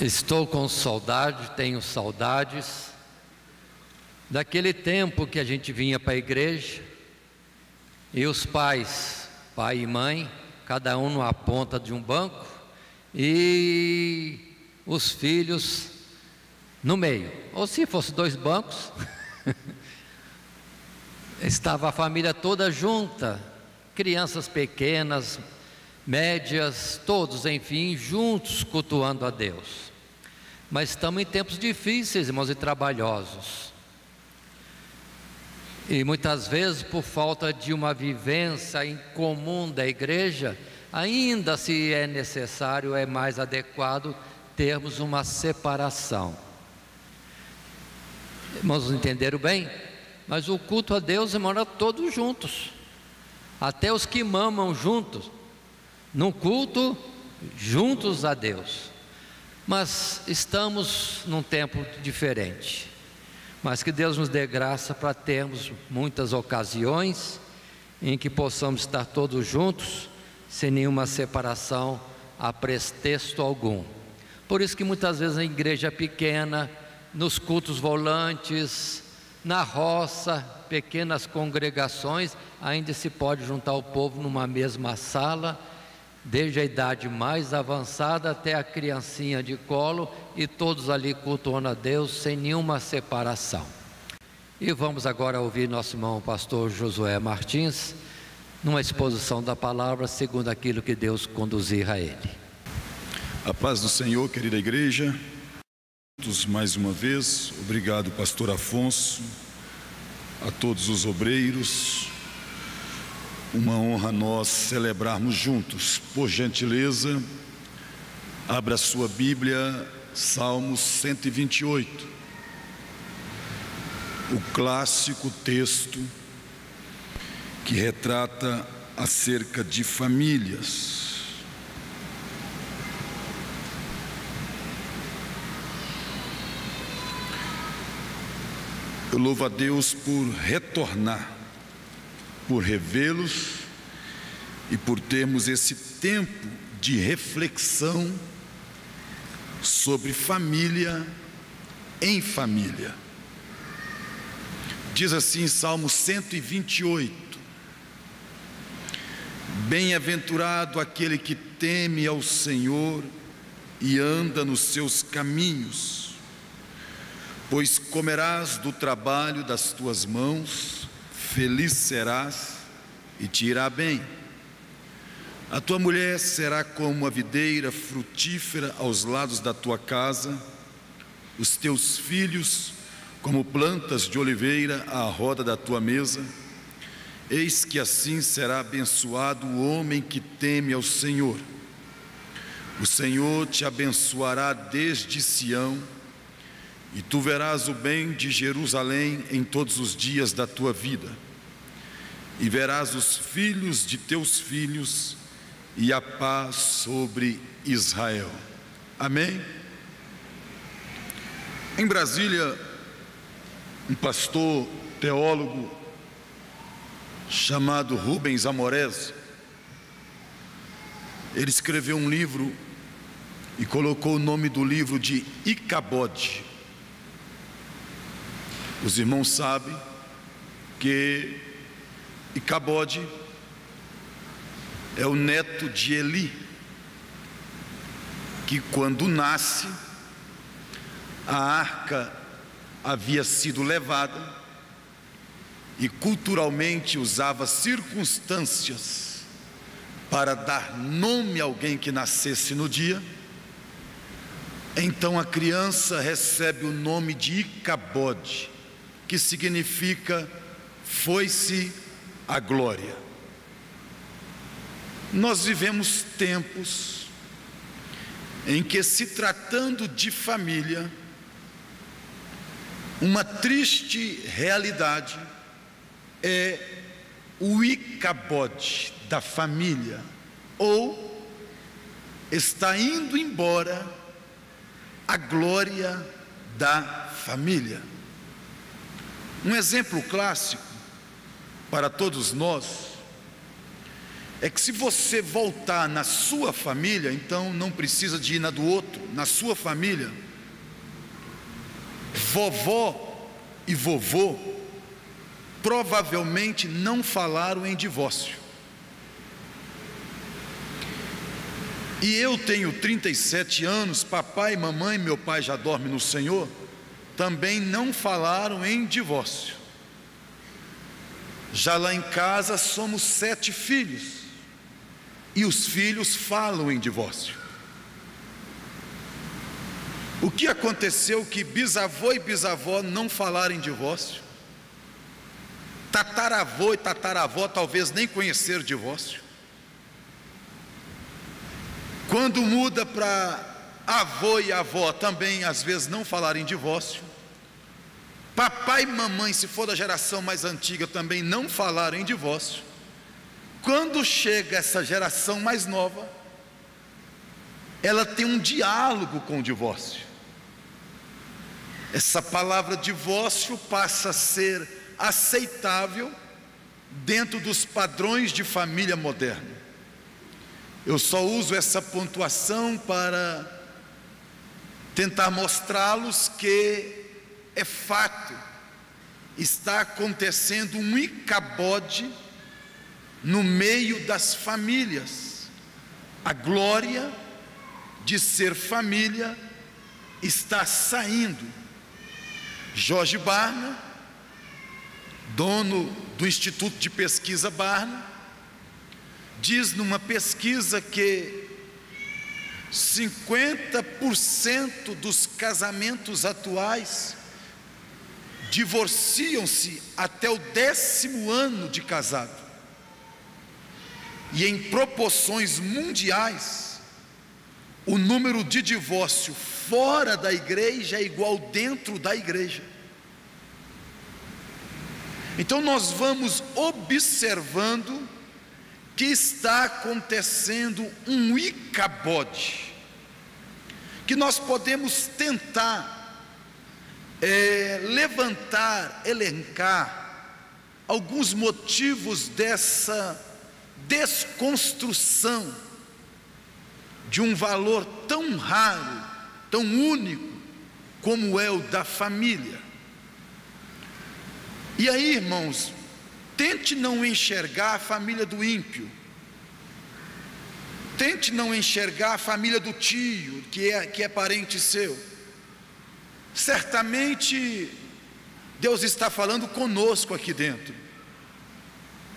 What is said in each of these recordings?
Estou com saudade, tenho saudades daquele tempo que a gente vinha para a igreja e os pais, pai e mãe, cada um numa ponta de um banco e os filhos no meio, ou se fosse 2 bancos, estava a família toda junta, crianças pequenas, médias, todos, enfim, juntos cultuando a Deus. Mas estamos em tempos difíceis, irmãos, e trabalhosos. E muitas vezes, por falta de uma vivência em comum da igreja, ainda se é necessário, é mais adequado termos uma separação. Irmãos, entenderam bem? Mas o culto a Deus, irmãos, era todos juntos, até os que mamam juntos, num culto juntos a Deus. Mas estamos num tempo diferente, mas que Deus nos dê graça para termos muitas ocasiões em que possamos estar todos juntos, sem nenhuma separação a pretexto algum. Por isso que muitas vezes na igreja pequena, nos cultos volantes, na roça, pequenas congregações, ainda se pode juntar o povo numa mesma sala, desde a idade mais avançada até a criancinha de colo, e todos ali cultuando a Deus sem nenhuma separação. E vamos agora ouvir nosso irmão pastor Josué Martins, numa exposição da palavra, segundo aquilo que Deus conduzir a ele. A paz do Senhor, querida igreja, juntos mais uma vez. Obrigado, pastor Afonso, a todos os obreiros. Uma honra nós celebrarmos juntos. Por gentileza, abra a sua Bíblia, Salmos 128, o clássico texto que retrata acerca de famílias. Eu louvo a Deus por retornar, por revê-los e por termos esse tempo de reflexão sobre família em família. Diz assim Salmo 128: Bem-aventurado aquele que teme ao Senhor e anda nos seus caminhos, pois comerás do trabalho das tuas mãos, feliz serás e te irá bem. A tua mulher será como a videira frutífera aos lados da tua casa, os teus filhos como plantas de oliveira à roda da tua mesa. Eis que assim será abençoado o homem que teme ao Senhor. O Senhor te abençoará desde Sião, e tu verás o bem de Jerusalém em todos os dias da tua vida, e verás os filhos de teus filhos, e a paz sobre Israel. Amém? Em Brasília, um pastor teólogo chamado Rubens Amorese, ele escreveu um livro e colocou o nome do livro de Icabode. Os irmãos sabem que Icabode é o neto de Eli, que quando nasce, a arca havia sido levada e culturalmente usava circunstâncias para dar nome a alguém que nascesse no dia. Então a criança recebe o nome de Icabode, que significa foi-se a glória. Nós vivemos tempos em que, se tratando de família, uma triste realidade é o Icabode da família, ou está indo embora a glória da família. Um exemplo clássico para todos nós é que se você voltar na sua família, então não precisa de ir na do outro, na sua família, vovó e vovô provavelmente não falaram em divórcio. E eu tenho 37 anos, papai e mamãe, meu pai já dorme no Senhor, também não falaram em divórcio. Já lá em casa somos 7 filhos, e os filhos falam em divórcio. O que aconteceu que bisavô e bisavó não falaram em divórcio? Tataravô e tataravó talvez nem conheceram divórcio. Quando muda para avô e avó, também às vezes não falaram em divórcio. Papai e mamãe, se for da geração mais antiga, também não falaram em divórcio. Quando chega essa geração mais nova, ela tem um diálogo com o divórcio. Essa palavra divórcio passa a ser aceitável dentro dos padrões de família moderna. Eu só uso essa pontuação para tentar mostrá-los que é fato, está acontecendo um icabode no meio das famílias. A glória de ser família está saindo. Jorge Barna, dono do Instituto de Pesquisa Barna, diz numa pesquisa que 50% dos casamentos atuais divorciam-se até o 10º ano de casado. E em proporções mundiais, o número de divórcio fora da igreja é igual dentro da igreja. Então nós vamos observando que está acontecendo um icabode, que nós podemos tentar levantar, elencar alguns motivos dessa desconstrução de um valor tão raro, tão único como é o da família. E aí, irmãos, tente não enxergar a família do ímpio, tente não enxergar a família do tio, que é parente seu. Certamente Deus está falando conosco aqui dentro.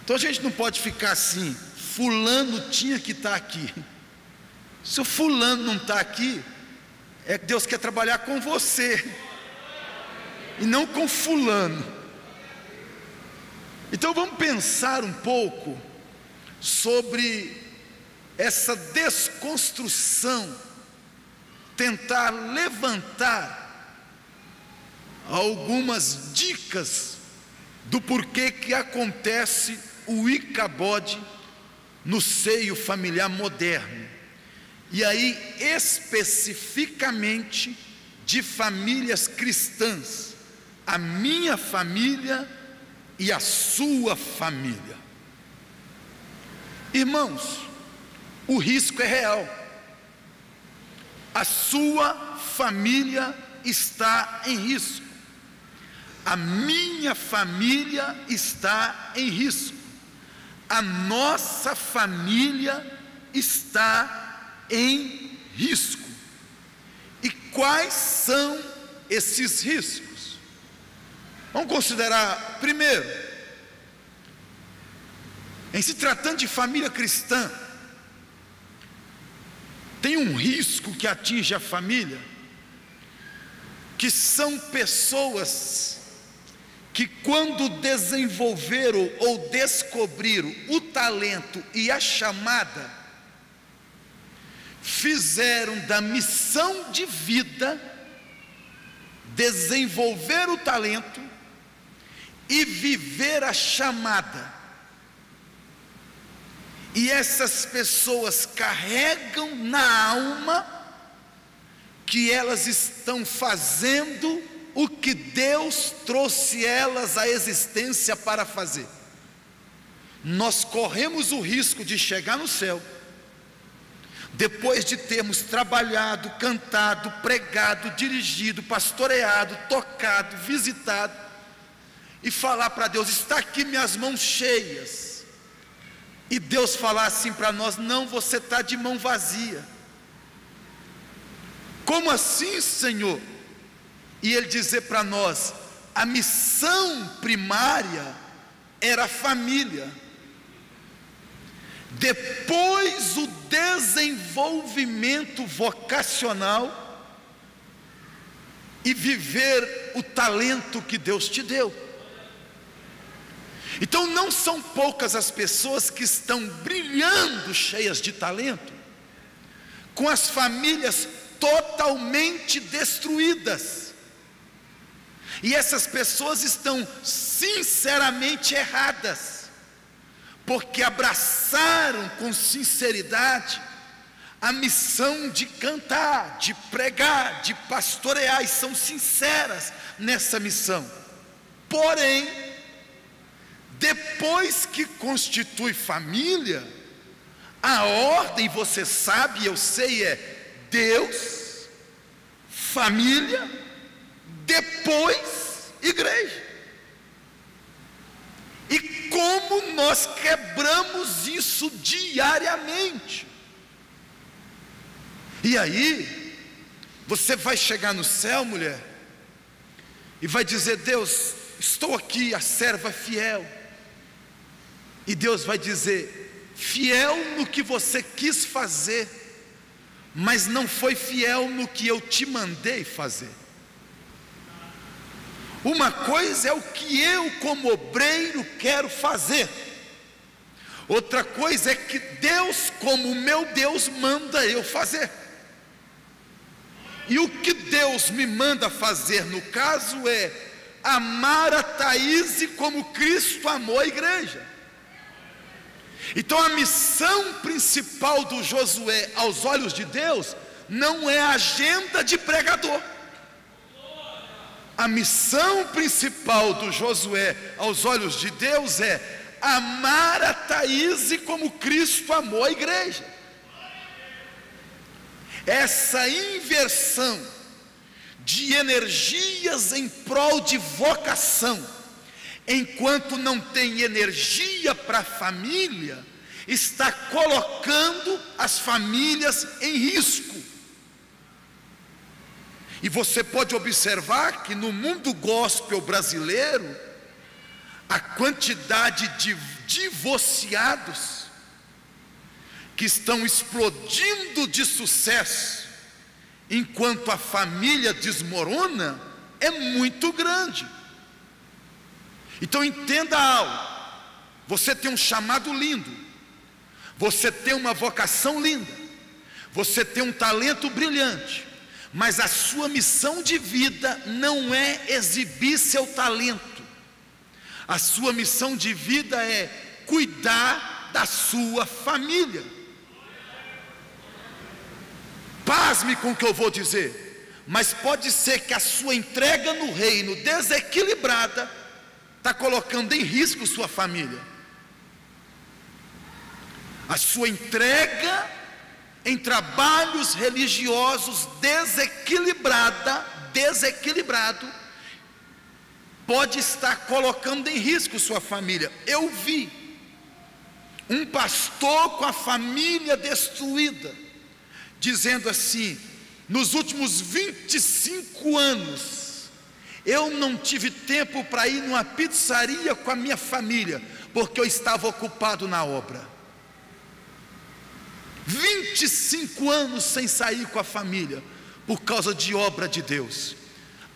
Então a gente não pode ficar assim, fulano tinha que estar aqui. Se o fulano não está aqui, é que Deus quer trabalhar com você e não com fulano. Então vamos pensar um pouco sobre essa desconstrução, tentar levantar algumas dicas do porquê que acontece o icabode no seio familiar moderno, e aí especificamente de famílias cristãs, a minha família e a sua família. Irmãos, o risco é real. A sua família está em risco. A minha família está em risco. A nossa família está em risco. E quais são esses riscos? Vamos considerar, primeiro, em se tratando de família cristã, tem um risco que atinge a família, que são pessoas que, quando desenvolveram ou descobriram o talento e a chamada, fizeram da missão de vida desenvolver o talento e viver a chamada. E essas pessoas carregam na alma que elas estão fazendo o que Deus trouxe elas à existência para fazer. nós corremos o risco de chegar no céu, depois de termos trabalhado, cantado, pregado, dirigido, pastoreado, tocado, visitado, e falar para Deus: está aqui minhas mãos cheias, e Deus falar assim para nós: não, você está de mão vazia. Como assim, Senhor? E Ele dizer para nós: a missão primária era a família, depois o desenvolvimento vocacional e viver o talento que Deus te deu. Então não são poucas as pessoas que estão brilhando, cheias de talento, com as famílias totalmente destruídas. E essas pessoas estão sinceramente erradas, porque abraçaram com sinceridade a missão de cantar, de pregar, de pastorear, e são sinceras nessa missão. Porém, depois que constitui família, a ordem, você sabe, eu sei, é Deus, família, depois igreja. E como nós quebramos isso diariamente. E aí, você vai chegar no céu, mulher, e vai dizer: Deus, estou aqui, a serva fiel. E Deus vai dizer: fiel no que você quis fazer, mas não foi fiel no que eu te mandei fazer. Uma coisa é o que eu, como obreiro, quero fazer, outra coisa é que Deus, como meu Deus, manda eu fazer. E o que Deus me manda fazer, no caso, é amar a Thaís como Cristo amou a igreja. Então a missão principal do Josué, aos olhos de Deus, não é a agenda de pregador. A missão principal do Josué, aos olhos de Deus, é amar a Thaís como Cristo amou a igreja. Essa inversão de energias em prol de vocação, enquanto não tem energia para a família, está colocando as famílias em risco. E você pode observar que no mundo gospel brasileiro, a quantidade de divorciados que estão explodindo de sucesso, enquanto a família desmorona, é muito grande. Então entenda algo: você tem um chamado lindo, você tem uma vocação linda, você tem um talento brilhante, mas a sua missão de vida não é exibir seu talento. A sua missão de vida é cuidar da sua família. Pasme com o que eu vou dizer, mas pode ser que a sua entrega no reino desequilibrada está colocando em risco sua família. A sua entrega em trabalhos religiosos desequilibrado, pode estar colocando em risco sua família. Eu vi um pastor com a família destruída, dizendo assim: nos últimos 25 anos, eu não tive tempo para ir numa pizzaria com a minha família, porque eu estava ocupado na obra. 25 anos sem sair com a família, por causa de obra de Deus.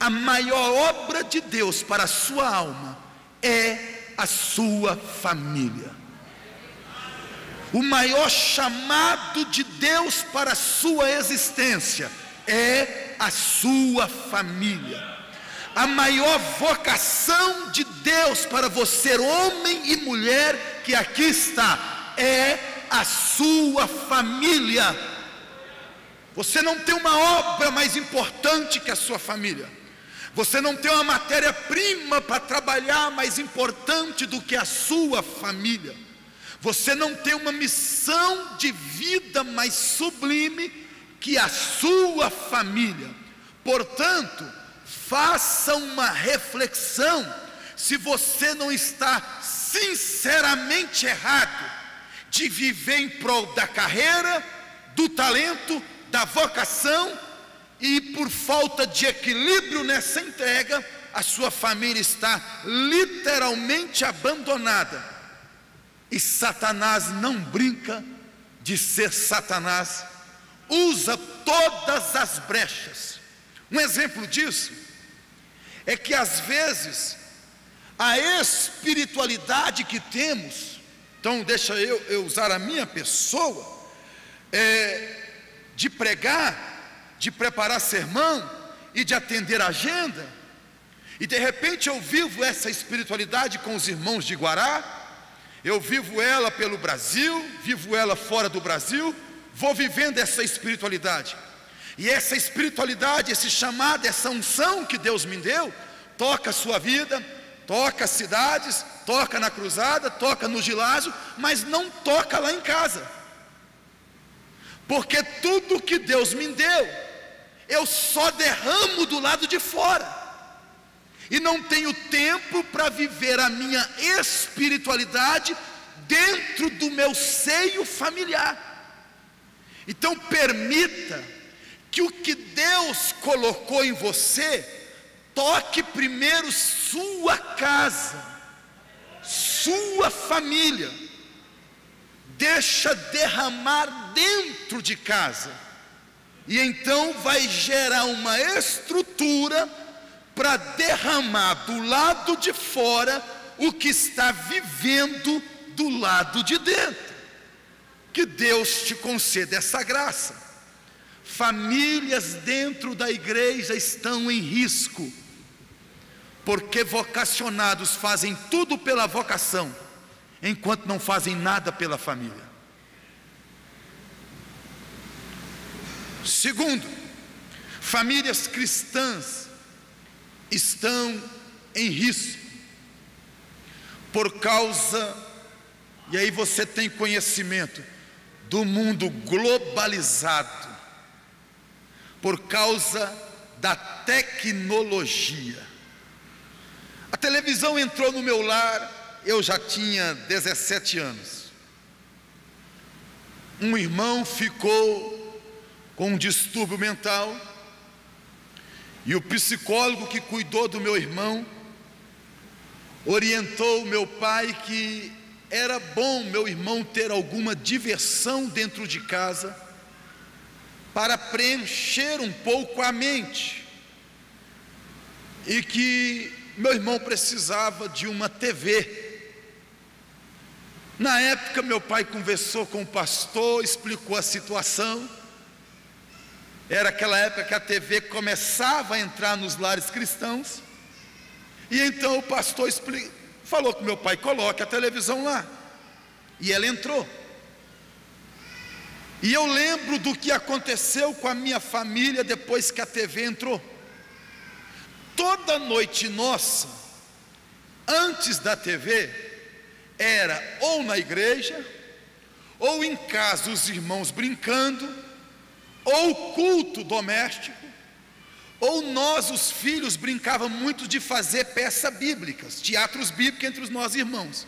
A maior obra de Deus para a sua alma é a sua família. O maior chamado de Deus para a sua existência é a sua família. A maior vocação de Deus para você, homem e mulher que aqui está, é a sua família. Você não tem uma obra mais importante que a sua família. Você não tem uma matéria-prima para trabalhar mais importante do que a sua família. Você não tem uma missão de vida mais sublime que a sua família. Portanto, faça uma reflexão se você não está sinceramente errado de viver em prol da carreira, do talento, da vocação, e por falta de equilíbrio nessa entrega, a sua família está literalmente abandonada. E Satanás não brinca de ser Satanás, usa todas as brechas. Um exemplo disso é que às vezes a espiritualidade que temos, então deixa eu usar a minha pessoa, de pregar, de preparar sermão e de atender a agenda, e de repente eu vivo essa espiritualidade com os irmãos de Guará, eu vivo ela pelo Brasil, vivo ela fora do Brasil, vou vivendo essa espiritualidade, e essa espiritualidade, esse chamado, essa unção que Deus me deu, toca a sua vida, toca as cidades, toca na cruzada, toca no Gilágio, mas não toca lá em casa, porque tudo que Deus me deu, eu só derramo do lado de fora, e não tenho tempo para viver a minha espiritualidade dentro do meu seio familiar. Então permita que o que Deus colocou em você toque primeiro sua casa, sua família. Deixa derramar dentro de casa, e então vai gerar uma estrutura para derramar do lado de fora o que está vivendo do lado de dentro. Que Deus te conceda essa graça. Famílias dentro da igreja estão em risco, porque vocacionados fazem tudo pela vocação, enquanto não fazem nada pela família. Segundo, famílias cristãs estão em risco por causa, e aí você tem conhecimento, do mundo globalizado, por causa da tecnologia. A televisão entrou no meu lar, eu já tinha 17 anos. Um irmão ficou com um distúrbio mental, e o psicólogo que cuidou do meu irmão orientou o meu pai que era bom meu irmão ter alguma diversão dentro de casa para preencher um pouco a mente, e que meu irmão precisava de uma TV. Na época meu pai conversou com o pastor, explicou a situação. Era aquela época que a TV começava a entrar nos lares cristãos, e então o pastor falou com meu pai: coloque a televisão lá, e ela entrou. E eu lembro do que aconteceu com a minha família depois que a TV entrou. Toda noite nossa, antes da TV, era ou na igreja, ou em casa os irmãos brincando, ou culto doméstico, ou nós, os filhos, brincávamos muito de fazer peças bíblicas, teatros bíblicos entre os nós irmãos.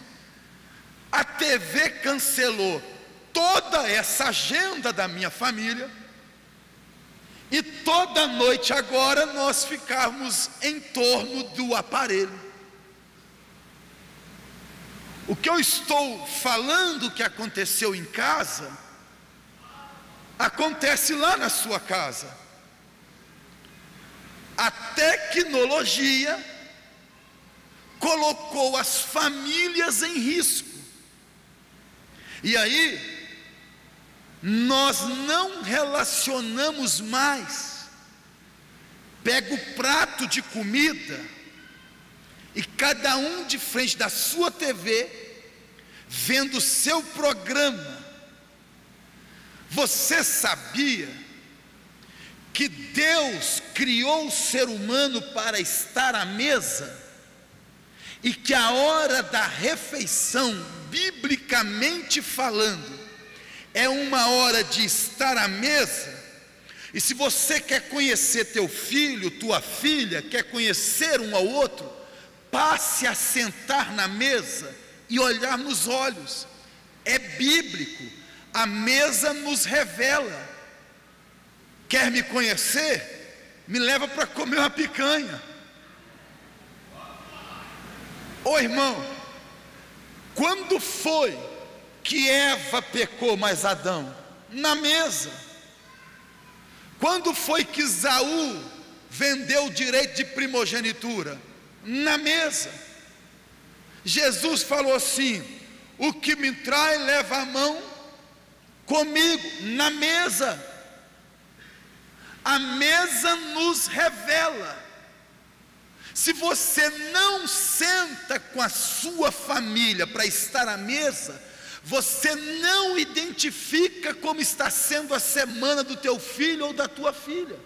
A TV cancelou toda essa agenda da minha família, e toda noite agora nós ficávamos em torno do aparelho. O que eu estou falando que aconteceu em casa, acontece lá na sua casa. A tecnologia colocou as famílias em risco, e aí nós não relacionamos mais. Pega o prato de comida e cada um de frente da sua TV, vendo o seu programa. Você sabia que Deus criou o ser humano para estar à mesa? e que a hora da refeição, biblicamente falando, é uma hora de estar à mesa. E se você quer conhecer teu filho, tua filha, quer conhecer um ao outro, passe a sentar na mesa e olhar nos olhos. É bíblico, a mesa nos revela. Quer me conhecer? Me leva para comer uma picanha. Ô irmão, quando foi que Eva pecou mais Adão? Na mesa. Quando foi que Esaú vendeu o direito de primogenitura? Na mesa. Jesus falou assim: o que me trai leva a mão comigo. Na mesa. A mesa nos revela. Se você não senta com a sua família para estar à mesa, você não identifica como está sendo a semana do teu filho ou da tua filha.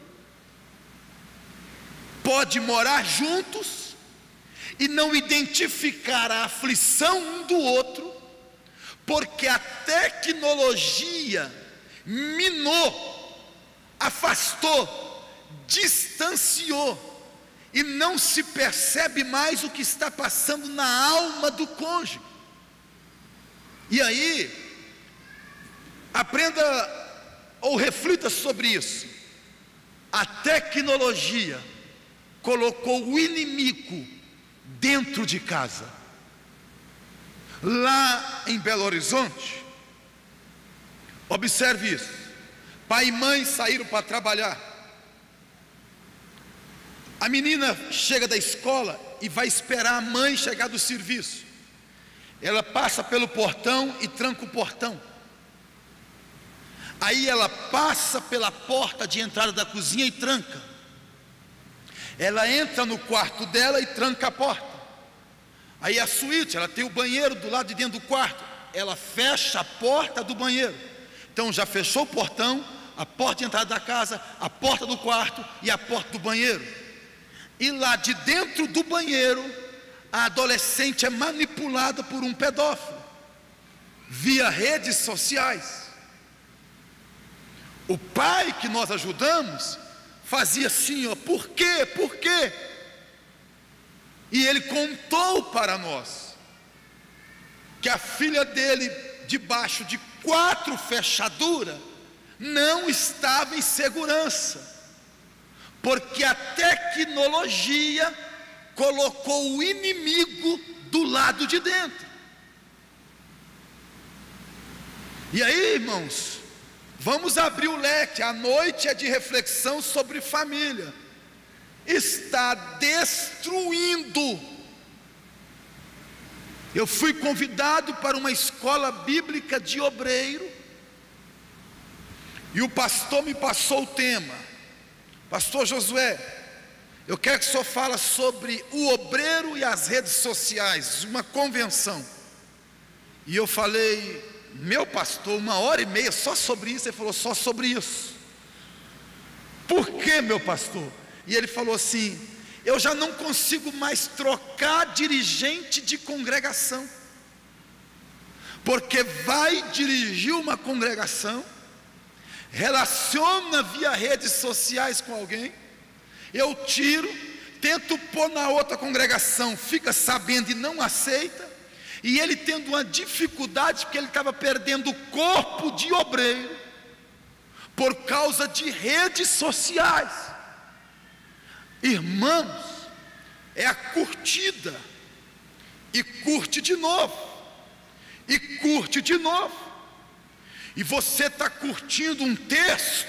Pode morar juntos e não identificar a aflição um do outro, porque a tecnologia minou, afastou, distanciou, e não se percebe mais o que está passando na alma do cônjuge. E aí, aprenda ou reflita sobre isso. A tecnologia colocou o inimigo dentro de casa. Lá em Belo Horizonte, observe isso: pai e mãe saíram para trabalhar. A menina chega da escola e vai esperar a mãe chegar do serviço. Ela passa pelo portão e tranca o portão. Aí ela passa pela porta de entrada da cozinha e tranca. Ela entra no quarto dela e tranca a porta. Aí a suíte, ela tem o banheiro do lado de dentro do quarto. Ela fecha a porta do banheiro. Então já fechou o portão, a porta de entrada da casa, a porta do quarto e a porta do banheiro. E lá de dentro do banheiro, a adolescente é manipulada por um pedófilo, via redes sociais. O pai que nós ajudamos, fazia assim, ó: por quê? Por quê? E ele contou para nós, que a filha dele, debaixo de 4 fechaduras, não estava em segurança, porque a tecnologia colocou o inimigo do lado de dentro. E aí, irmãos, vamos abrir o leque. A noite é de reflexão sobre família. Está destruindo. Eu fui convidado para uma escola bíblica de obreiro, e o pastor me passou o tema: pastor Josué, eu quero que o senhor fale sobre o obreiro e as redes sociais, uma convenção. E eu falei: meu pastor, 1h30 só sobre isso? Ele falou: só sobre isso. Por que, meu pastor? E ele falou assim: eu já não consigo mais trocar dirigente de congregação, porque vai dirigir uma congregação, relaciona via redes sociais com alguém, eu tiro, tento pôr na outra congregação, fica sabendo e não aceita, e ele tendo uma dificuldade, porque ele estava perdendo o corpo de obreiro, por causa de redes sociais. Irmãos, é a curtida, e curte de novo, e curte de novo. E você está curtindo um texto,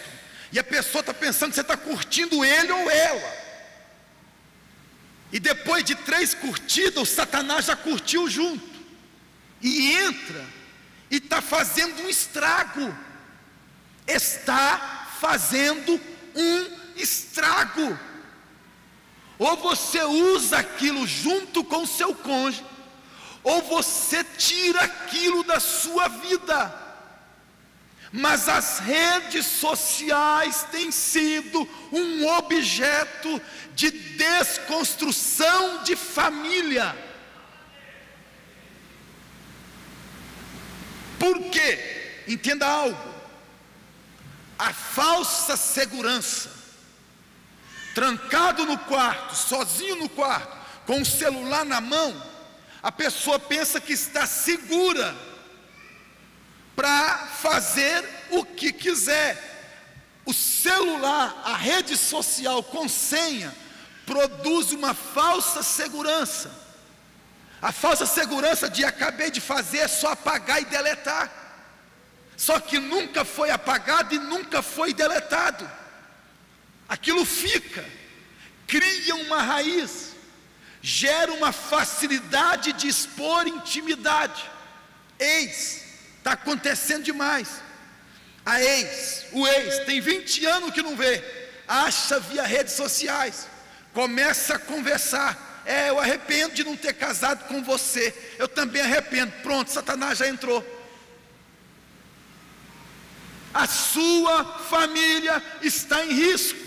e a pessoa está pensando que você está curtindo ele ou ela. E depois de 3 curtidas, o Satanás já curtiu junto, e entra, e está fazendo um estrago. Está fazendo um estrago. Ou você usa aquilo junto com o seu cônjuge, ou você tira aquilo da sua vida. Mas as redes sociais têm sido um objeto de desconstrução de família. Porque, entenda algo, a falsa segurança, trancado no quarto, sozinho no quarto, com o celular na mão, a pessoa pensa que está segura para fazer o que quiser. O celular, a rede social com senha, produz uma falsa segurança. A falsa segurança de acabei de fazer é só apagar e deletar. Só que nunca foi apagado e nunca foi deletado. Aquilo fica, cria uma raiz, gera uma facilidade de expor intimidade. Está acontecendo demais. O ex, tem 20 anos que não vê, acha via redes sociais, começa a conversar. Eu arrependo de não ter casado com você, eu também arrependo. Pronto, Satanás já entrou. A sua família está em risco.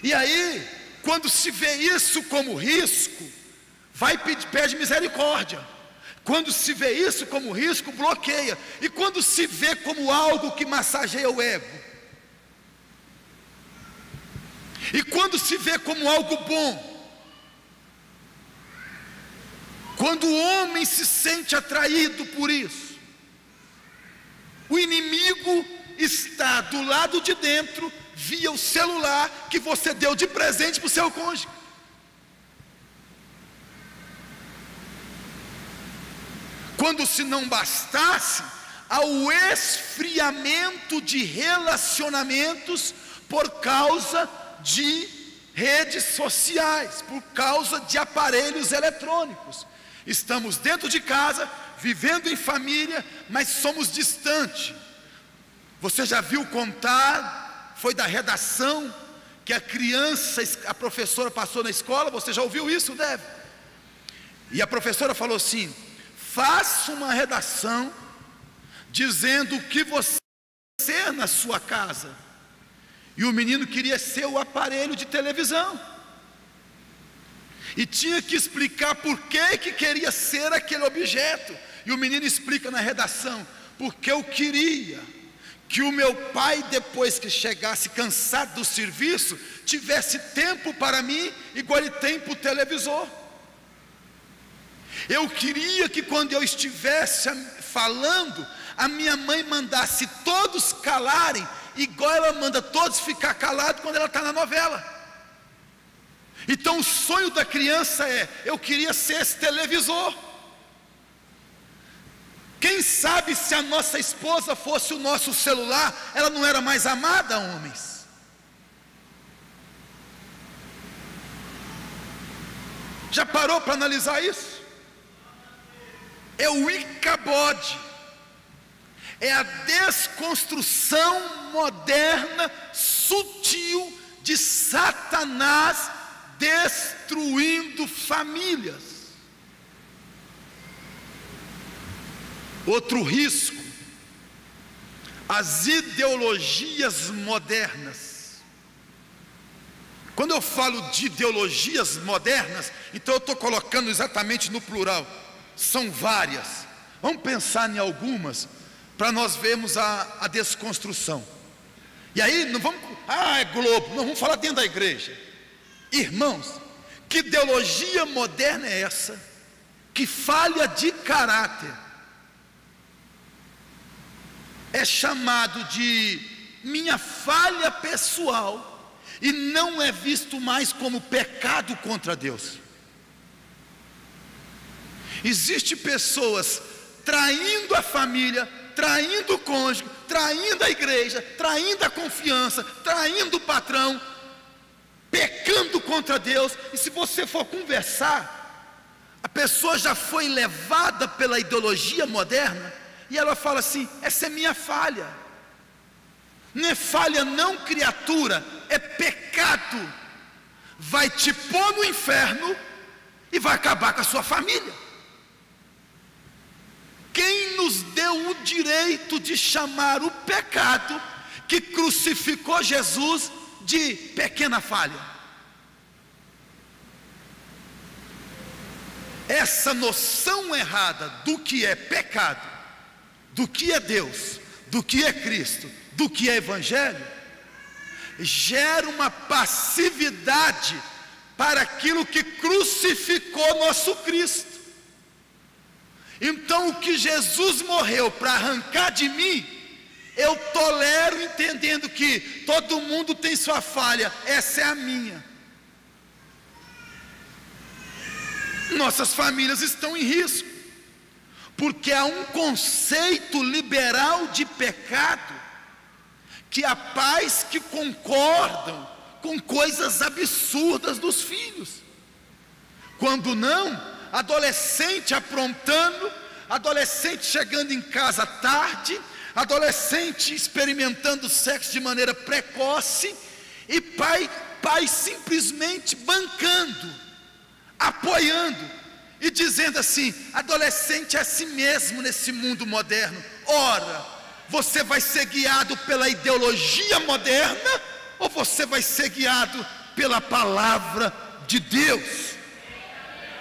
E aí, quando se vê isso como risco, pede misericórdia. Quando se vê isso como risco, bloqueia. E quando se vê como algo que massageia o ego, e quando se vê como algo bom, quando o homem se sente atraído por isso, o inimigo está do lado de dentro, via o celular que você deu de presente para o seu cônjuge. Quando se não bastasse, ao esfriamento de relacionamentos por causa de redes sociais, por causa de aparelhos eletrônicos. Estamos dentro de casa, vivendo em família, mas somos distantes. Você já viu contar, foi da redação, que a professora passou na escola? Você já ouviu isso, deve? E a professora falou assim: faça uma redação dizendo o que você quer ser na sua casa. E o menino queria ser o aparelho de televisão, e tinha que explicar por que queria ser aquele objeto. E o menino explica na redação: porque eu queria que o meu pai, depois que chegasse cansado do serviço, tivesse tempo para mim, igual ele tem para o televisor. Eu queria que quando eu estivesse falando, a minha mãe mandasse todos calarem, igual ela manda todos ficar calados quando ela está na novela. Então o sonho da criança é: eu queria ser esse televisor. Quem sabe se a nossa esposa fosse o nosso celular, ela não era mais amada, homens? Já parou para analisar isso? É o Icabode, é a desconstrução moderna, sutil, de Satanás destruindo famílias. Outro risco, as ideologias modernas. Quando eu falo de ideologias modernas, então eu estou colocando exatamente no plural. São várias. Vamos pensar em algumas para nós vermos a desconstrução. E aí não vamos, é Globo, não vamos falar dentro da igreja. Irmãos, que ideologia moderna é essa que falha de caráter? É chamado de minha falha pessoal e não é visto mais como pecado contra Deus. Existem pessoas traindo a família, traindo o cônjuge, traindo a igreja, traindo a confiança, traindo o patrão, pecando contra Deus. E se você for conversar, a pessoa já foi levada pela ideologia moderna, e ela fala assim: essa é minha falha. Não é falha não, criatura, é pecado. Vai te pôr no inferno e vai acabar com a sua família. Quem nos deu o direito de chamar o pecado que crucificou Jesus de pequena falha? Essa noção errada do que é pecado do que é Deus, do que é Cristo, do que é Evangelho, gera uma passividade para aquilo que crucificou nosso Cristo. Então o que Jesus morreu para arrancar de mim, eu tolero, entendendo que todo mundo tem sua falha, essa é a minha. Nossas famílias estão em risco, porque há um conceito liberal de pecado, que há pais que concordam com coisas absurdas dos filhos. Quando não, adolescente aprontando, adolescente chegando em casa tarde, adolescente experimentando sexo de maneira precoce, e pai simplesmente bancando, apoiando e dizendo assim: adolescente é assim mesmo nesse mundo moderno. Ora, você vai ser guiado pela ideologia moderna, ou você vai ser guiado pela palavra de Deus?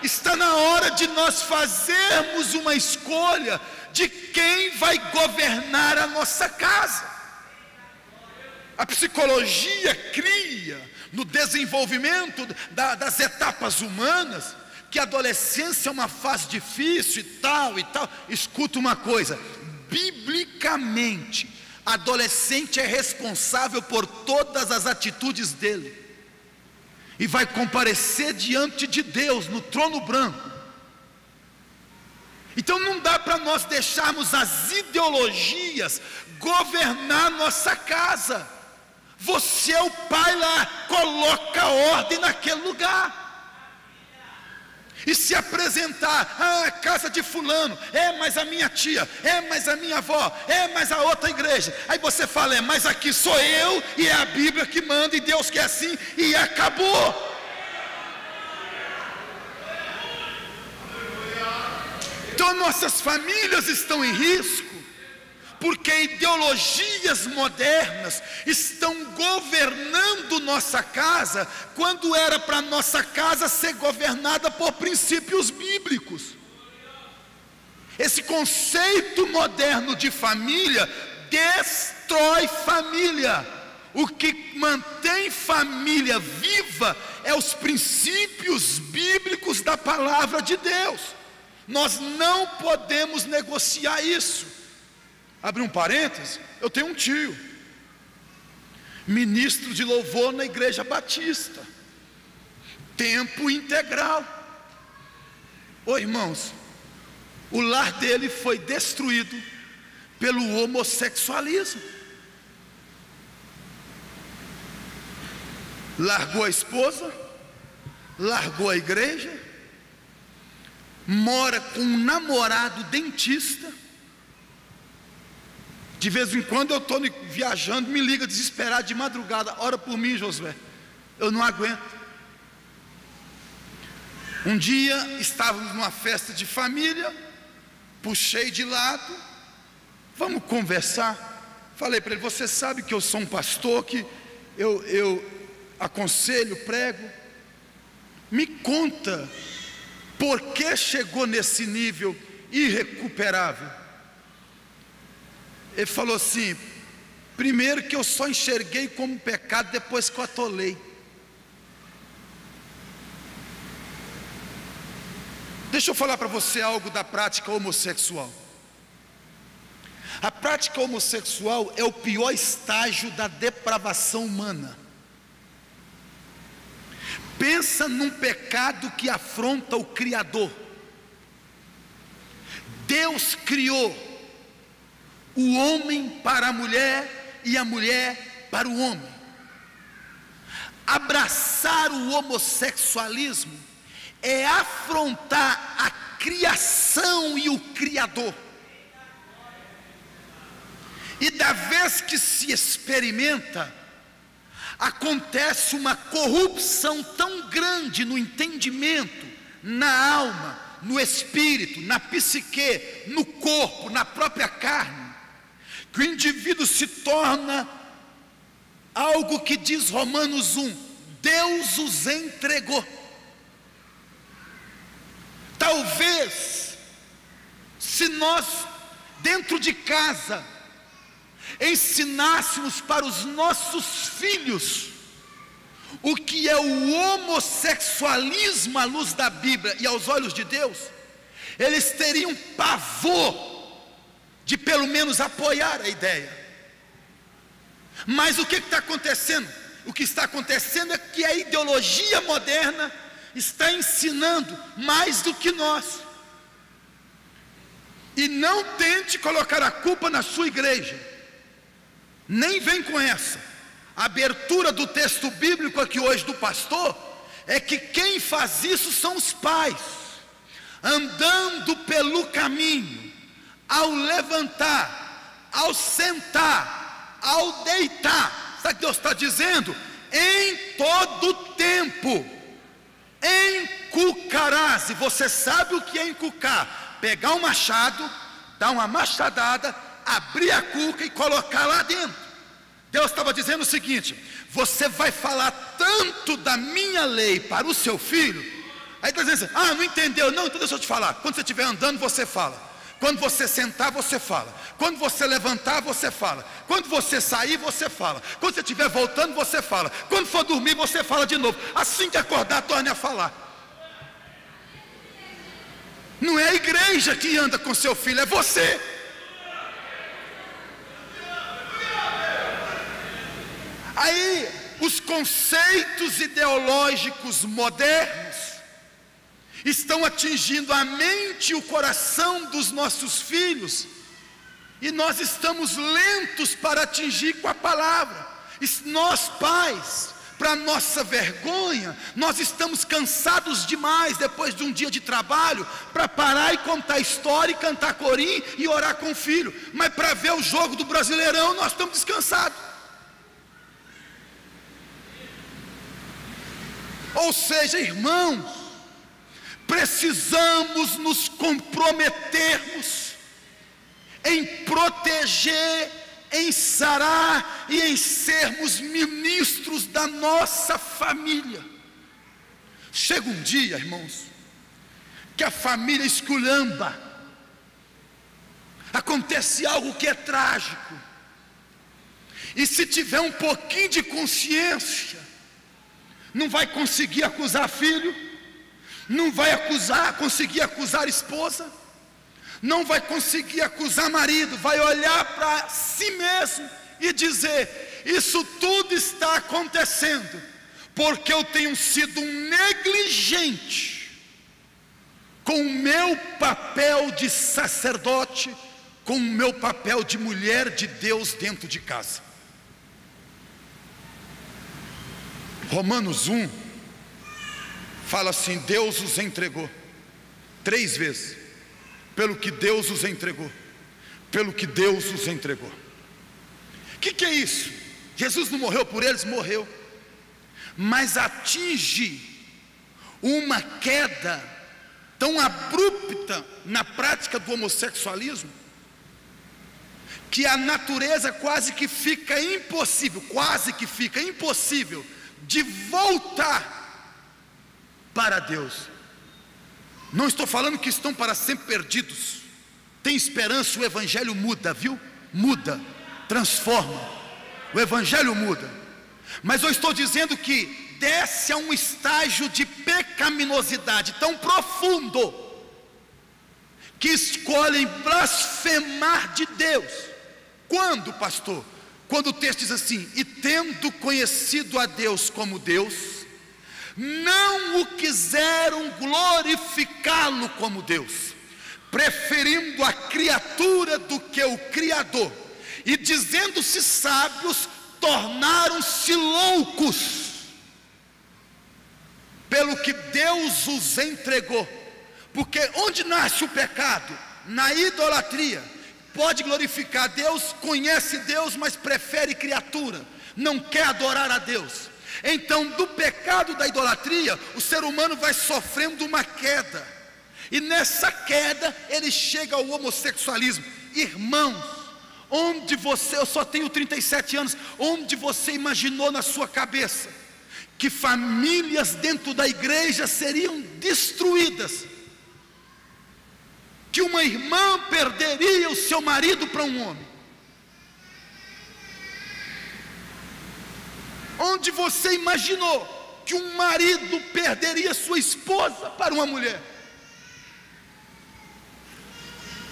Está na hora de nós fazermos uma escolha de quem vai governar a nossa casa. A psicologia cria, no desenvolvimento das etapas humanas, que a adolescência é uma fase difícil e tal e tal. Escuta uma coisa: biblicamente, adolescente é responsável por todas as atitudes dele, e vai comparecer diante de Deus no trono branco. Então não dá para nós deixarmos as ideologias governar nossa casa. Você é o pai lá, coloca ordem naquele lugar. E se apresentar: ah, casa de fulano, mas a minha tia, mas a minha avó, mas a outra igreja. Aí você fala: mas aqui sou eu, e é a Bíblia que manda, e Deus quer assim, e acabou. Então nossas famílias estão em risco, porque ideologias modernas estão governando nossa casa, quando era para nossa casa ser governada por princípios bíblicos. Esse conceito moderno de família destrói família. O que mantém família viva é os princípios bíblicos da palavra de Deus. Nós não podemos negociar isso. Abre um parêntese: eu tenho um tio, ministro de louvor na igreja batista, tempo integral. Ô irmãos, o lar dele foi destruído pelo homossexualismo. Largou a esposa, largou a igreja, mora com um namorado dentista. De vez em quando eu estou viajando, me liga desesperado de madrugada: ora por mim, Josué, eu não aguento. Um dia estávamos numa festa de família, puxei de lado: vamos conversar. Falei para ele: você sabe que eu sou um pastor, que eu aconselho, prego. Me conta, por que chegou nesse nível irrecuperável? Ele falou assim: primeiro que eu só enxerguei como pecado depois que eu atolei. Deixa eu falar para você algo da prática homossexual. A prática homossexual é o pior estágio da depravação humana. Pensa num pecado que afronta o Criador. Deus criou o homem para a mulher e a mulher para o homem. Abraçar o homossexualismo é afrontar a criação e o Criador. E da vez que se experimenta, acontece uma corrupção tão grande no entendimento, na alma, no espírito, na psique, no corpo, na própria carne, que o indivíduo se torna algo que diz Romanos 1: Deus os entregou. Talvez, se nós dentro de casa, ensinássemos para os nossos filhos o que é o homossexualismo à luz da Bíblia e aos olhos de Deus, eles teriam pavor de pelo menos apoiar a ideia. Mas o que está acontecendo? O que está acontecendo é que a ideologia moderna está ensinando mais do que nós. E não tente colocar a culpa na sua igreja, nem vem com essa. A abertura do texto bíblico aqui hoje do pastor é que quem faz isso são os pais, andando pelo caminho, ao levantar, ao sentar, ao deitar. Sabe o que Deus está dizendo? Em todo tempo encucarás. E você sabe o que é encucar? Pegar um machado, dar uma machadada, abrir a cuca e colocar lá dentro. Deus estava dizendo o seguinte: você vai falar tanto da minha lei para o seu filho. Aí está dizendo assim: não entendeu? Não, então deixa eu te falar. Quando você estiver andando, você fala. Quando você sentar, você fala. Quando você levantar, você fala. Quando você sair, você fala. Quando você estiver voltando, você fala. Quando for dormir, você fala de novo. Assim que acordar, torne a falar. Não é a igreja que anda com seu filho, é você. Aí, os conceitos ideológicos modernos estão atingindo a mente e o coração dos nossos filhos, e nós estamos lentos para atingir com a palavra. Nós pais, para nossa vergonha, nós estamos cansados demais depois de um dia de trabalho, para parar e contar história e cantar corim e orar com o filho. Mas para ver o jogo do Brasileirão, nós estamos descansados. Ou seja, irmãos, precisamos nos comprometermos em proteger, em sarar e em sermos ministros da nossa família. Chega um dia, irmãos, que a família esculhamba, acontece algo que é trágico, e se tiver um pouquinho de consciência, não vai conseguir acusar filho, não vai conseguir acusar esposa, não vai conseguir acusar marido, vai olhar para si mesmo e dizer: isso tudo está acontecendo porque eu tenho sido um negligente com o meu papel de sacerdote, com o meu papel de mulher de Deus dentro de casa. Romanos 1 fala assim: Deus os entregou 3 vezes, pelo que Deus os entregou, pelo que Deus os entregou. O que é isso? Jesus não morreu por eles? Morreu, mas atinge uma queda tão abrupta na prática do homossexualismo, que a natureza quase que fica impossível de voltar para Deus. Não estou falando que estão para sempre perdidos, tem esperança. O Evangelho muda, viu? Muda, transforma, o Evangelho muda. Mas eu estou dizendo que desce a um estágio de pecaminosidade tão profundo, que escolhem blasfemar de Deus. Quando, pastor? Quando o texto diz assim: e tendo conhecido a Deus como Deus, não o quiseram glorificá-lo como Deus, preferindo a criatura do que o Criador, e dizendo-se sábios, tornaram-se loucos, pelo que Deus os entregou. Porque onde nasce o pecado? Na idolatria. Pode glorificar Deus, conhece Deus, mas prefere criatura, não quer adorar a Deus. Então, do pecado da idolatria, o ser humano vai sofrendo uma queda, e nessa queda ele chega ao homossexualismo. Irmãos, onde você, eu só tenho 37 anos, onde você imaginou na sua cabeça que famílias dentro da igreja seriam destruídas que uma irmã perderia o seu marido para um homem? Onde você imaginou que um marido perderia sua esposa para uma mulher?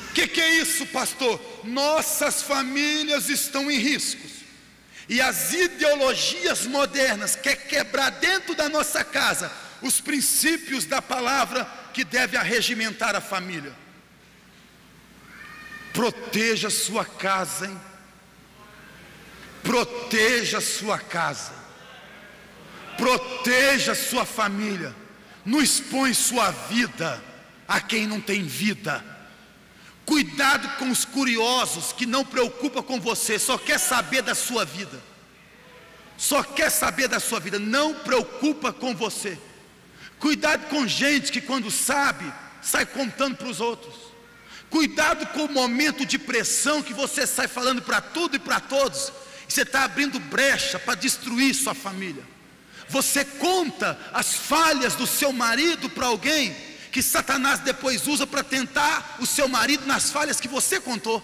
O que é isso, pastor? Nossas famílias estão em riscos, e as ideologias modernas querem quebrar dentro da nossa casa os princípios da palavra que deve arregimentar a família. Proteja sua casa, hein? Proteja sua casa, proteja sua família, não expõe sua vida a quem não tem vida. Cuidado com os curiosos que não preocupam com você, só quer saber da sua vida, só quer saber da sua vida, não preocupa com você. Cuidado com gente que quando sabe, sai contando para os outros. Cuidado com o momento de pressão que você sai falando para tudo e para todos, e você está abrindo brecha para destruir sua família. Você conta as falhas do seu marido para alguém, que Satanás depois usa para tentar o seu marido nas falhas que você contou.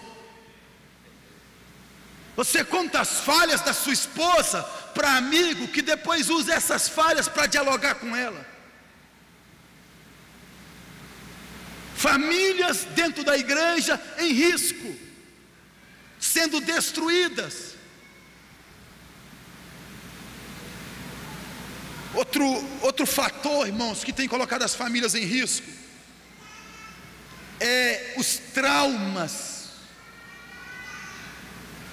Você conta as falhas da sua esposa para amigo, que depois usa essas falhas para dialogar com ela. Famílias dentro da igreja em risco, sendo destruídas. Outro fator, irmãos, que tem colocado as famílias em risco é os traumas,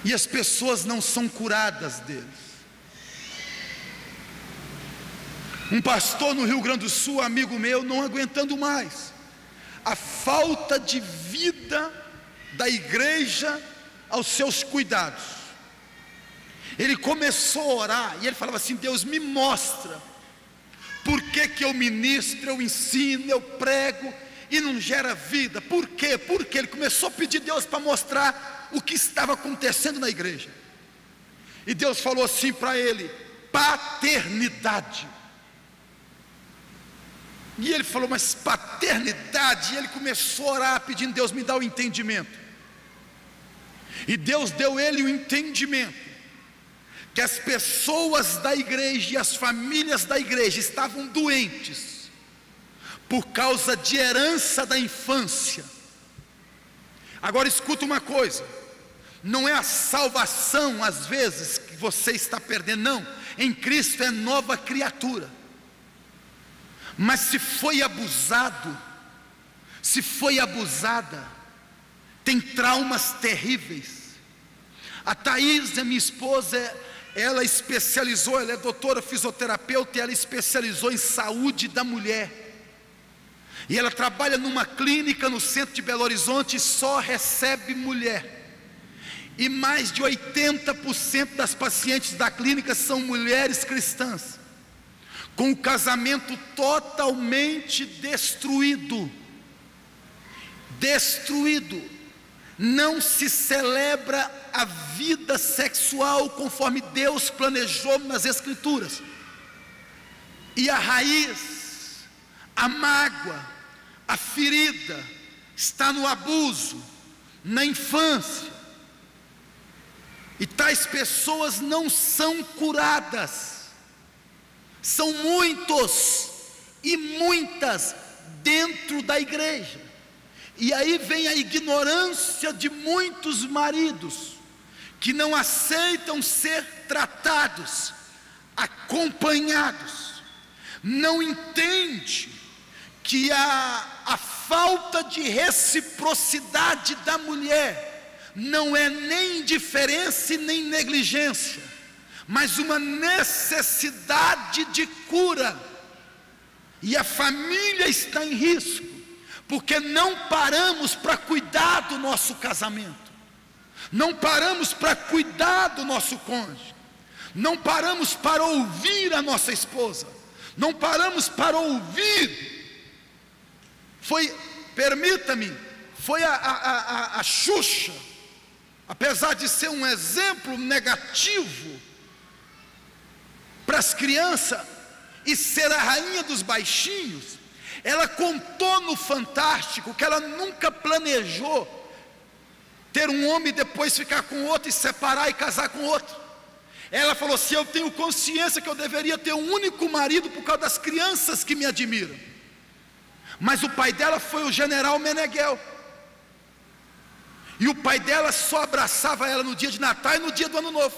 e as pessoas não são curadas deles. Um pastor no Rio Grande do Sul, amigo meu, não aguentando mais a falta de vida da igreja aos seus cuidados, ele começou a orar, e ele falava assim: Deus, me mostra por que eu ministro, eu ensino, eu prego e não gera vida. Por quê? Porque ele começou a pedir a Deus para mostrar o que estava acontecendo na igreja. E Deus falou assim para ele: paternidade. E ele falou: mas paternidade? E ele começou a orar pedindo: Deus, me dá o entendimento. E Deus deu ele o entendimento que as pessoas da igreja e as famílias da igreja estavam doentes por causa de herança da infância. Agora escuta uma coisa: não é a salvação às vezes que você está perdendo, não. Em Cristo é nova criatura. Mas se foi abusado, se foi abusada, tem traumas terríveis. A Thaís, a minha esposa, ela especializou, ela é doutora fisioterapeuta, e ela especializou em saúde da mulher, e ela trabalha numa clínica no centro de Belo Horizonte, e só recebe mulher, e mais de 80% das pacientes da clínica são mulheres cristãs, com o casamento totalmente destruído, não se celebra a vida sexual conforme Deus planejou nas Escrituras, e a raiz, a mágoa, a ferida está no abuso, na infância, e tais pessoas não são curadas. São muitos e muitas dentro da igreja, e aí vem a ignorância de muitos maridos que não aceitam ser tratados, acompanhados, não entende que a falta de reciprocidade da mulher não é nem indiferença e nem negligência, mas uma necessidade de cura, e a família está em risco, porque não paramos para cuidar do nosso casamento, não paramos para cuidar do nosso cônjuge, não paramos para ouvir a nossa esposa, não paramos para ouvir. Permita-me, foi a Xuxa, apesar de ser um exemplo negativo para as crianças e ser a rainha dos baixinhos, Ela contou no Fantástico que ela nunca planejou ter um homem e depois ficar com outro, e separar e casar com outro. Ela falou assim: eu tenho consciência que eu deveria ter um único marido por causa das crianças que me admiram. Mas o pai dela foi o general Meneghel, e o pai dela só abraçava ela no dia de Natal e no dia do Ano Novo.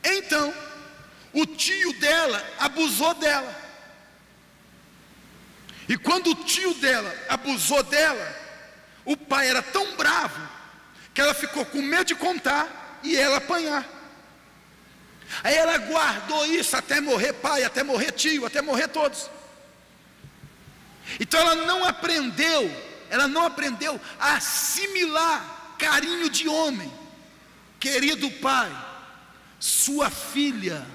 Então, o tio dela abusou dela. E quando o tio dela abusou dela, o pai era tão bravo que ela ficou com medo de contar e ela apanhar. Aí ela guardou isso até morrer pai, até morrer tio, até morrer todos. Então ela não aprendeu a assimilar carinho de homem. Querido pai, sua filha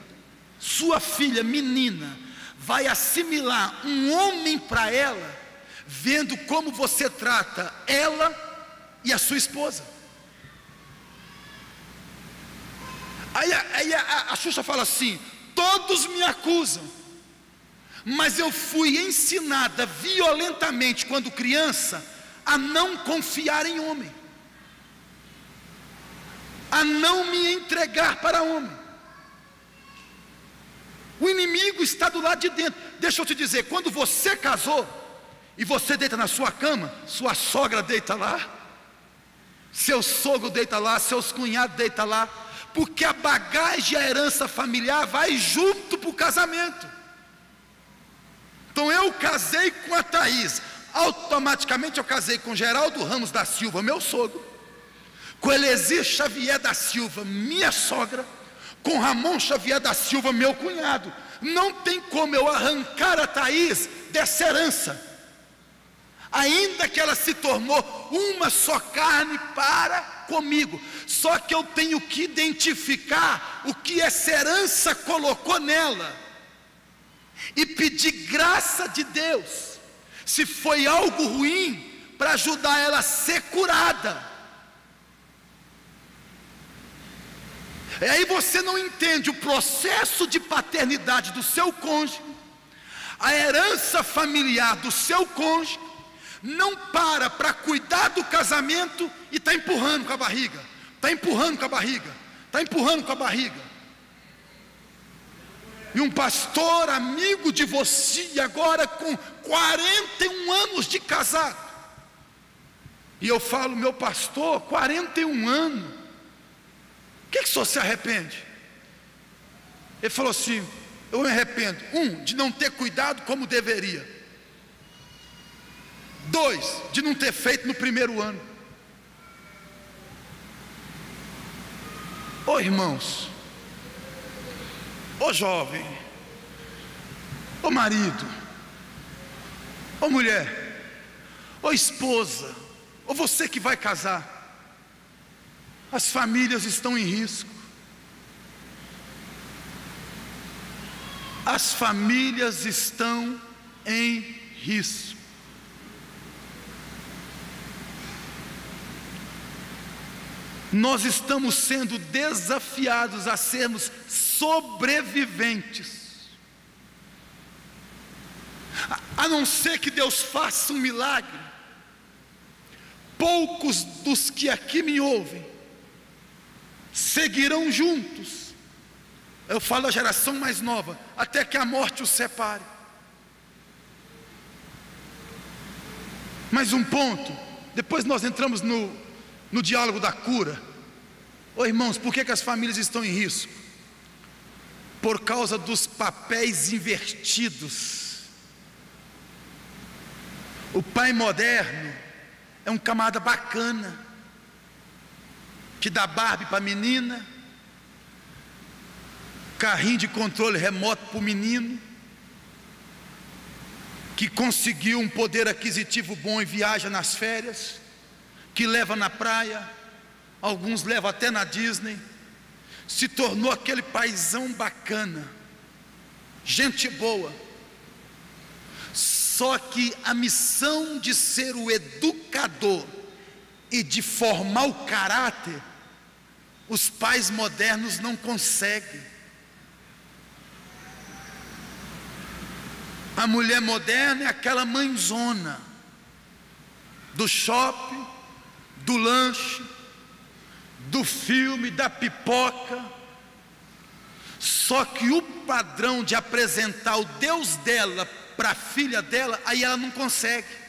menina, vai assimilar um homem para ela, vendo como você trata ela e a sua esposa. Aí a Xuxa fala assim: todos me acusam, mas eu fui ensinada violentamente quando criança a não confiar em homem, a não me entregar para homem. O inimigo está do lado de dentro. Deixa eu te dizer, quando você casou e você deita na sua cama, sua sogra deita lá, seu sogro deita lá, seus cunhados deitam lá, porque a bagagem e a herança familiar vai junto para o casamento. Então eu casei com a Thaís, automaticamente eu casei com Geraldo Ramos da Silva, meu sogro, com Elesir Xavier da Silva, minha sogra, com Ramon Xavier da Silva, meu cunhado. Não tem como eu arrancar a Thaís dessa herança, ainda que ela se tornou uma só carne para comigo. Só que eu tenho que identificar o que essa herança colocou nela e pedir graça de Deus, se foi algo ruim, para ajudar ela a ser curada. E aí você não entende o processo de paternidade do seu cônjuge, a herança familiar do seu cônjuge, não para cuidar do casamento e está empurrando com a barriga, está empurrando com a barriga, está empurrando com a barriga. E um pastor amigo de você, agora com 41 anos de casado, e eu falo: meu pastor, 41 anos, o que o senhor se arrepende? Ele falou assim: eu me arrependo, de não ter cuidado como deveria, 2, de não ter feito no primeiro ano. Ô irmãos, ô jovem, ô marido, ô mulher, ô esposa, ou você que vai casar, as famílias estão em risco. As famílias estão em risco. Nós estamos sendo desafiados a sermos sobreviventes. A não ser que Deus faça um milagre, poucos dos que aqui me ouvem seguirão juntos. Eu falo a geração mais nova, até que a morte os separe. Mais um ponto, depois nós entramos no diálogo da cura. Ô irmãos, por que as famílias estão em risco? Por causa dos papéis invertidos. O pai moderno é um camarada bacana, que dá Barbie para a menina, carrinho de controle remoto para o menino, que conseguiu um poder aquisitivo bom e viaja nas férias, que leva na praia, alguns levam até na Disney, se tornou aquele paizão bacana, gente boa. Só que a missão de ser o educador e de formar o caráter, os pais modernos não conseguem. A mulher moderna é aquela mãezona do shopping, do lanche, do filme, da pipoca. Só que o padrão de apresentar o Deus dela para a filha dela, aí ela não consegue.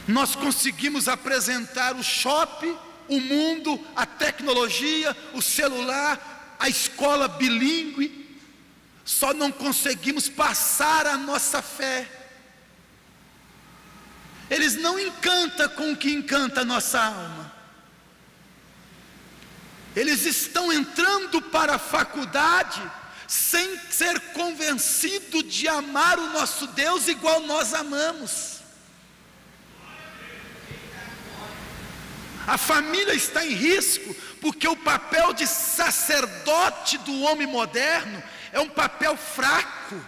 Nós conseguimos apresentar o shopping, o mundo, a tecnologia, o celular, a escola bilíngue, só não conseguimos passar a nossa fé. Eles não encantam com o que encanta a nossa alma. Eles estão entrando para a faculdade sem ser convencido de amar o nosso Deus igual nós amamos. A família está em risco, porque o papel de sacerdote do homem moderno é um papel fraco,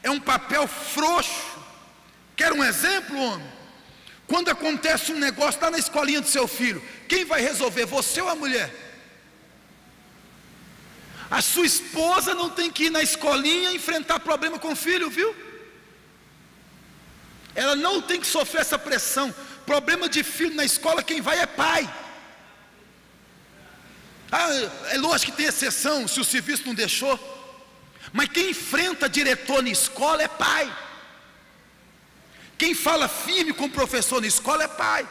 é um papel frouxo. Quer um exemplo, homem? Quando acontece um negócio lá na escolinha do seu filho, quem vai resolver, você ou a mulher? A sua esposa não tem que ir na escolinha enfrentar problema com o filho, viu? Ela não tem que sofrer essa pressão. Problema de filho na escola, quem vai é pai. É lógico que tem exceção, se o serviço não deixou. Mas quem enfrenta diretor na escola é pai. Quem fala firme com o professor na escola é pai.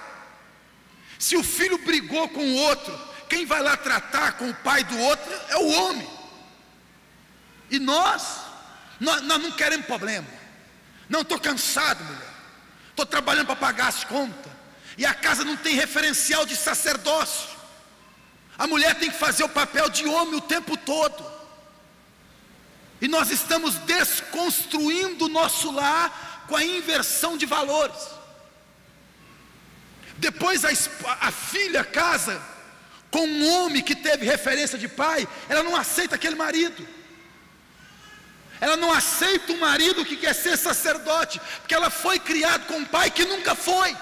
Se o filho brigou com o outro, quem vai lá tratar com o pai do outro é o homem. E nós não queremos problema. Não, estou cansado, mulher. Estou trabalhando para pagar as contas. E a casa não tem referencial de sacerdócio. A mulher tem que fazer o papel de homem o tempo todo. E nós estamos desconstruindo o nosso lar com a inversão de valores. Depois a filha casa com um homem que teve referência de pai, ela não aceita aquele marido. Ela não aceita um marido que quer ser sacerdote, porque ela foi criada com um pai que nunca foi.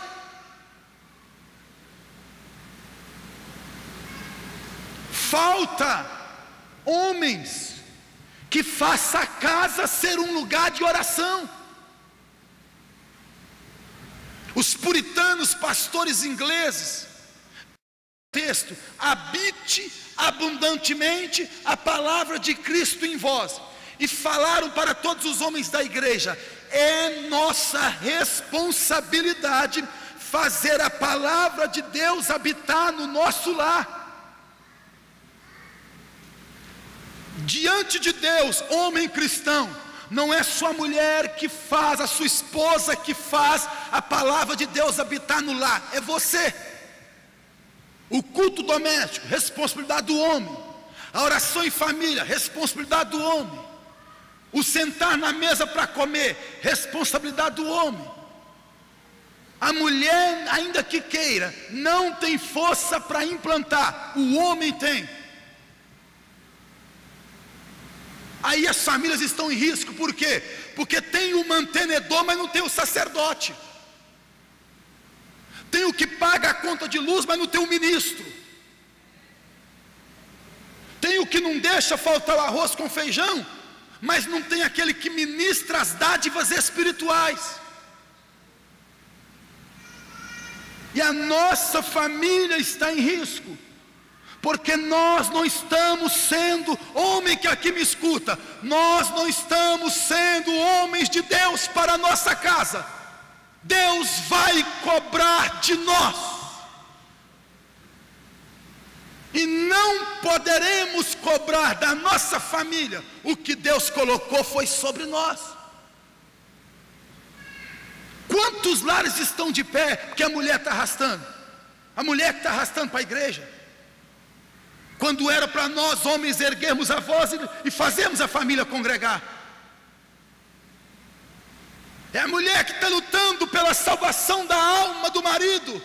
Falta homens que façam a casa ser um lugar de oração. Os puritanos, pastores ingleses, texto: habite abundantemente a palavra de Cristo em vós. E falaram para todos os homens da igreja: é nossa responsabilidade fazer a palavra de Deus habitar no nosso lar. Diante de Deus, homem cristão, não é sua mulher que faz, a sua esposa que faz a palavra de Deus habitar no lar, é você. O culto doméstico, responsabilidade do homem. A oração em família, responsabilidade do homem. O sentar na mesa para comer, responsabilidade do homem. A mulher, ainda que queira, não tem força para implantar, o homem tem. Aí as famílias estão em risco, por quê? Porque tem o mantenedor, mas não tem o sacerdote. Tem o que paga a conta de luz, mas não tem o ministro. Tem o que não deixa faltar o arroz com feijão, mas não tem aquele que ministra as dádivas espirituais. E a nossa família está em risco, porque nós não estamos sendo, homem que aqui me escuta, nós não estamos sendo homens de Deus para a nossa casa. Deus vai cobrar de nós. E não poderemos cobrar da nossa família. O que Deus colocou foi sobre nós. Quantos lares estão de pé porque a mulher está arrastando? A mulher que está arrastando para a igreja. Quando era para nós homens erguermos a voz e fazermos a família congregar. É a mulher que está lutando pela salvação da alma do marido,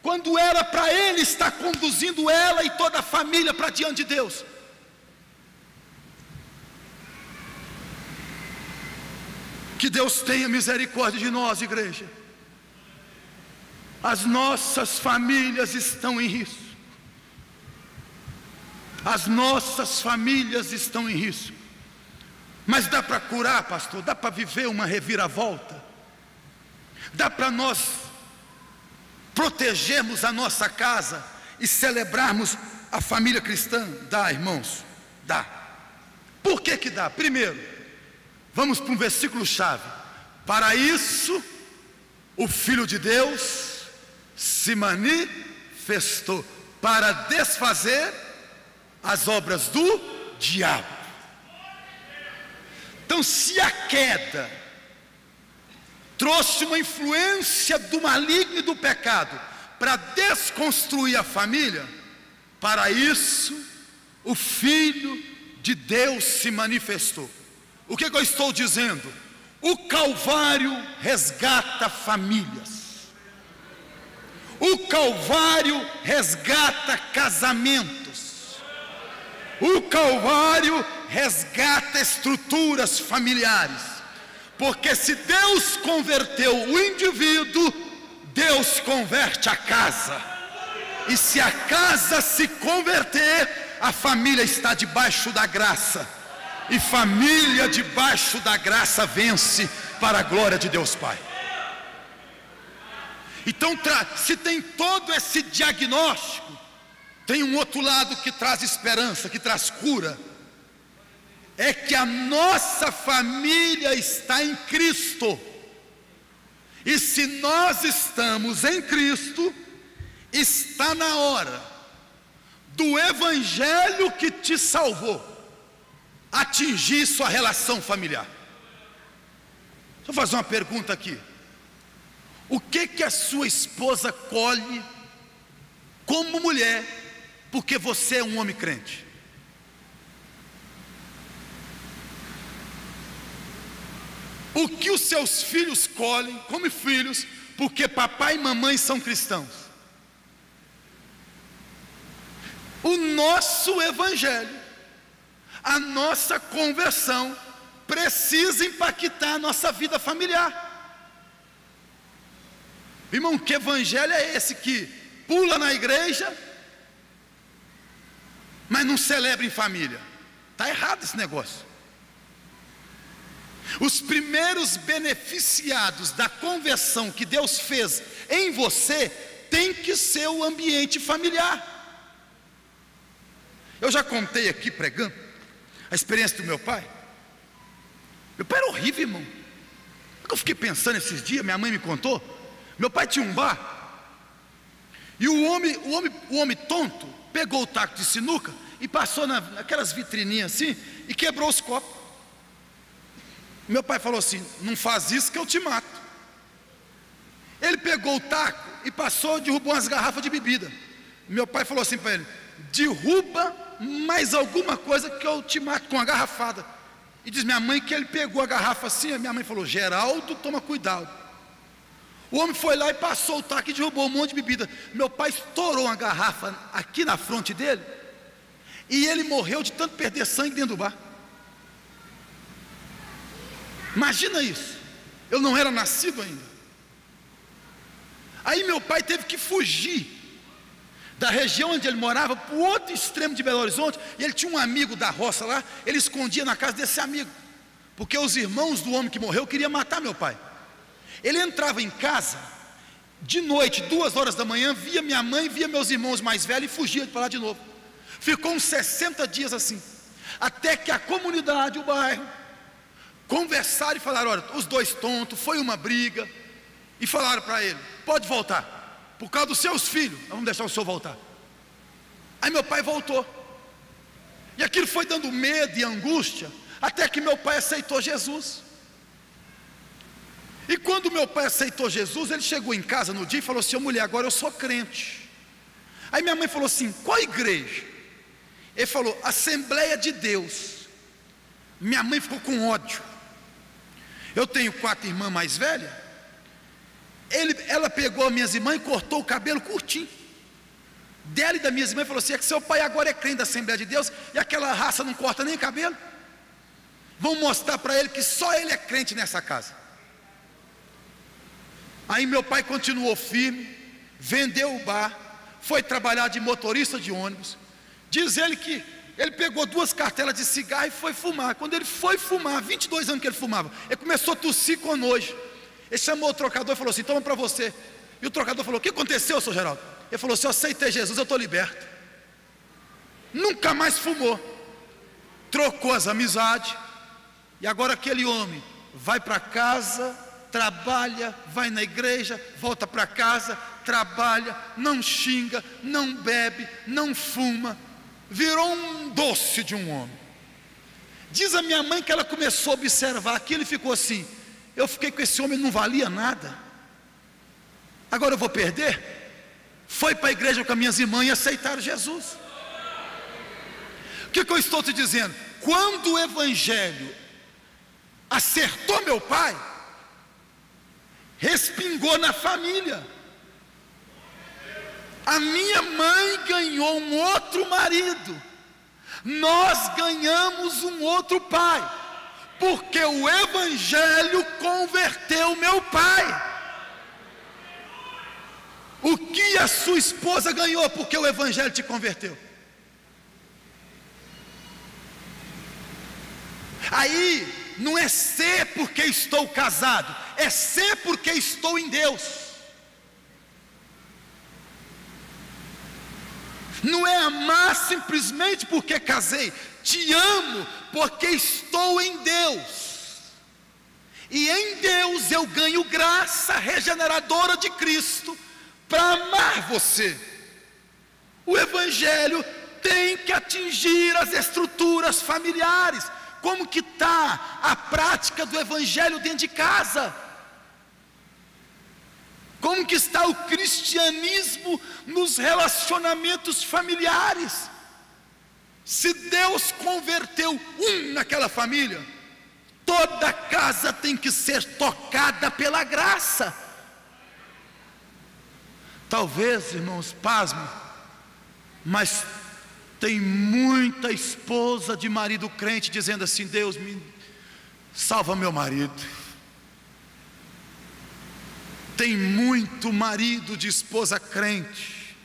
quando era para ele estar conduzindo ela e toda a família para diante de Deus. Que Deus tenha misericórdia de nós, igreja. As nossas famílias estão em risco. As nossas famílias estão em risco. Mas dá para curar, pastor? Dá para viver uma reviravolta? Dá para nós protegermos a nossa casa e celebrarmos a família cristã? Dá, irmãos, dá. Por que dá? Primeiro, vamos para um versículo-chave. Para isso, o Filho de Deus se manifestou, para desfazer as obras do diabo. Então, se a queda trouxe uma influência do maligno e do pecado para desconstruir a família, para isso o Filho de Deus se manifestou. O que eu estou dizendo? O Calvário resgata famílias. O Calvário resgata casamentos. O Calvário resgata estruturas familiares. Porque se Deus converteu o indivíduo, Deus converte a casa. E se a casa se converter, a família está debaixo da graça. E família debaixo da graça vence para a glória de Deus Pai. Então, se tem todo esse diagnóstico, tem um outro lado que traz esperança, que traz cura. É que a nossa família está em Cristo. E se nós estamos em Cristo, está na hora do evangelho que te salvou atingir sua relação familiar. Deixa eu fazer uma pergunta aqui. O que a sua esposa colhe como mulher porque você é um homem crente? O que os seus filhos colhem como filhos porque papai e mamãe são cristãos? O nosso evangelho, a nossa conversão precisa impactar a nossa vida familiar. Irmão, que evangelho é esse que pula na igreja, mas não celebra em família? Está errado esse negócio. Os primeiros beneficiados da conversão que Deus fez em você tem que ser o ambiente familiar. Eu já contei aqui pregando a experiência do meu pai. Meu pai era horrível, irmão. Eu fiquei pensando esses dias, minha mãe me contou. Meu pai tinha um bar. E o homem tonto pegou o taco de sinuca e passou naquelas vitrininhas assim e quebrou os copos. Meu pai falou assim: não faz isso que eu te mato. Ele pegou o taco e passou, derrubou umas garrafas de bebida. Meu pai falou assim para ele: derruba mais alguma coisa que eu te mato com uma garrafada. E diz minha mãe que ele pegou a garrafa assim. A minha mãe falou: Geraldo, toma cuidado. O homem foi lá e passou o taco e derrubou um monte de bebida. Meu pai estourou uma garrafa aqui na fronte dele e ele morreu de tanto perder sangue dentro do bar. Imagina isso. Eu não era nascido ainda. Aí meu pai teve que fugir da região onde ele morava para o outro extremo de Belo Horizonte. E ele tinha um amigo da roça lá. Ele escondia na casa desse amigo, porque os irmãos do homem que morreu queriam matar meu pai. Ele entrava em casa de noite, 2 horas da manhã, via minha mãe, via meus irmãos mais velhos e fugia de lá de novo. Ficou uns 60 dias assim, até que a comunidade, o bairro, conversaram e falaram: olha, os dois tontos, foi uma briga. E falaram para ele: pode voltar, por causa dos seus filhos, nós vamos deixar o senhor voltar. Aí meu pai voltou. E aquilo foi dando medo e angústia, até que meu pai aceitou Jesus. E quando meu pai aceitou Jesus, ele chegou em casa no dia e falou assim: ô mulher, agora eu sou crente. Aí minha mãe falou assim: qual igreja? Ele falou: Assembleia de Deus. Minha mãe ficou com ódio. Eu tenho 4 irmãs mais velhas. Ela pegou as minhas irmãs e cortou o cabelo curtinho dela e das minhas irmãs e falou assim: é que seu pai agora é crente da Assembleia de Deus e aquela raça não corta nem cabelo. Vão mostrar para ele que só ele é crente nessa casa. Aí meu pai continuou firme, vendeu o bar, foi trabalhar de motorista de ônibus. Diz ele que ele pegou 2 cartelas de cigarro e foi fumar. Quando ele foi fumar, 22 anos que ele fumava, ele começou a tossir com nojo. Ele chamou o trocador e falou assim: toma para você. E o trocador falou: o que aconteceu, seu Geraldo? Ele falou: se eu aceitei Jesus, eu estou liberto. Nunca mais fumou, trocou as amizades, e agora aquele homem vai para casa, trabalha, vai na igreja, volta para casa, trabalha, não xinga, não bebe, não fuma, virou um doce de um homem. Diz a minha mãe que ela começou a observar aquilo e ficou assim: eu fiquei com esse homem, não valia nada, agora eu vou perder? Foi para a igreja com as minhas irmãs e aceitaram Jesus. O que eu estou te dizendo? Quando o evangelho acertou meu pai, respingou na família. A minha mãe ganhou um outro marido, nós ganhamos um outro pai, porque o evangelho converteu meu pai. O que a sua esposa ganhou porque o evangelho te converteu? Aí não é ser porque estou casado, é ser porque estou em Deus. Não é amar simplesmente porque casei, te amo porque estou em Deus. E em Deus eu ganho graça regeneradora de Cristo para amar você. O evangelho tem que atingir as estruturas familiares. Como que está a prática do evangelho dentro de casa? Como que está o cristianismo nos relacionamentos familiares? Se Deus converteu um naquela família, toda a casa tem que ser tocada pela graça. Talvez, irmãos, pasmem, mas tem muita esposa de marido crente dizendo assim: Deus, me salva meu marido. Tem muito marido de esposa crente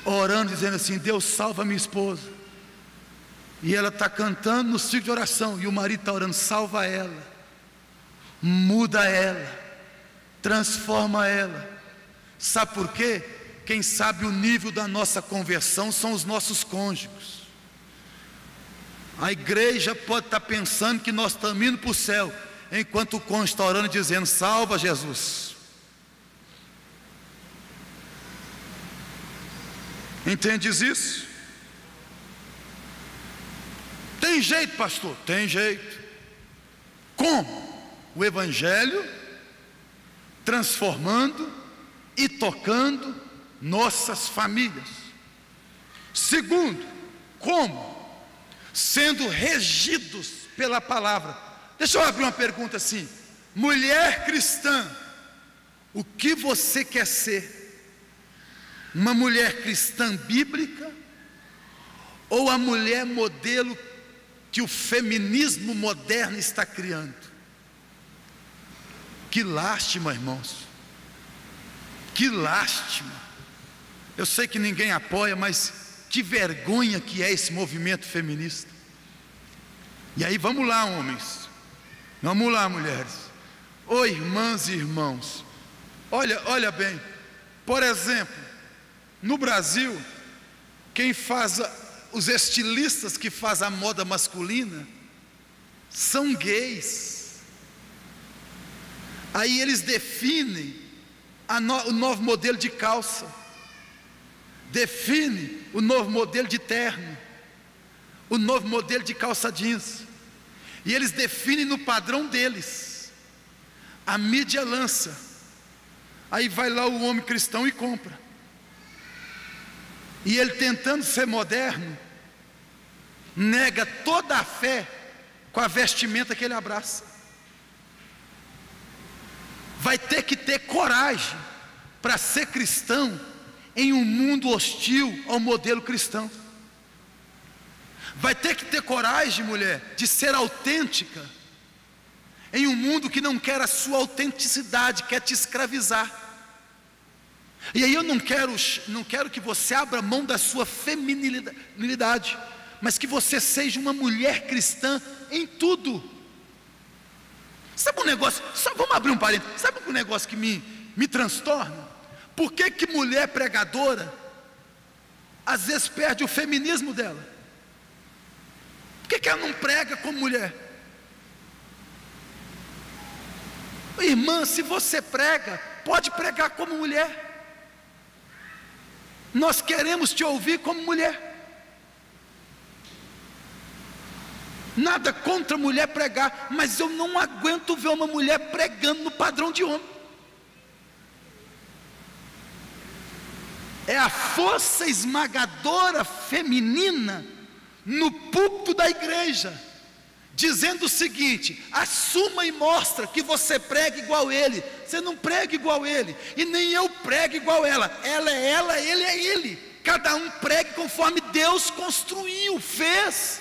orando, dizendo assim: Deus, salva minha esposa. E ela está cantando no ciclo de oração, e o marido está orando: salva ela, muda ela, transforma ela. Sabe por quê? Quem sabe o nível da nossa conversão são os nossos cônjuges. A igreja pode estar pensando que nós estamos indo para o céu, enquanto o cônjuge está orando dizendo: salva Jesus. Entendes isso? Tem jeito, pastor? Tem jeito. Como? O evangelho transformando e tocando nossas famílias. Segundo, como? Sendo regidos pela palavra. Deixa eu abrir uma pergunta assim: mulher cristã, o que você quer ser? Uma mulher cristã bíblica ou a mulher modelo que o feminismo moderno está criando? Que lástima, irmãos, que lástima. Eu sei que ninguém apoia, mas que vergonha que é esse movimento feminista. E aí vamos lá, homens, vamos lá, mulheres, ô irmãs e irmãos, olha bem, por exemplo, no Brasil, quem faz, os estilistas que fazem a moda masculina, são gays. Aí eles definem o novo modelo de calça, define o novo modelo de terno, o novo modelo de calça jeans, e eles definem no padrão deles. A mídia lança, aí vai lá o homem cristão e compra, e ele, tentando ser moderno, nega toda a fé com a vestimenta que ele abraça. Vai ter que ter coragem para ser cristão em um mundo hostil ao modelo cristão. Vai ter que ter coragem, mulher, de ser autêntica em um mundo que não quer a sua autenticidade, quer te escravizar. E aí eu não quero que você abra mão da sua feminilidade, mas que você seja uma mulher cristã em tudo. Sabe um negócio, vamos abrir um parênteses, sabe um negócio que me transtorna? Por que mulher pregadora às vezes perde o feminismo dela? Por que ela não prega como mulher? Irmã, se você prega, pode pregar como mulher. Nós queremos te ouvir como mulher. Nada contra mulher pregar, mas eu não aguento ver uma mulher pregando no padrão de homem. É a força esmagadora feminina no púlpito da igreja, dizendo o seguinte: assuma e mostra que você prega igual ele. Você não prega igual ele, e nem eu prego igual ela. Ela é ela, ele é ele. Cada um pregue conforme Deus construiu, fez.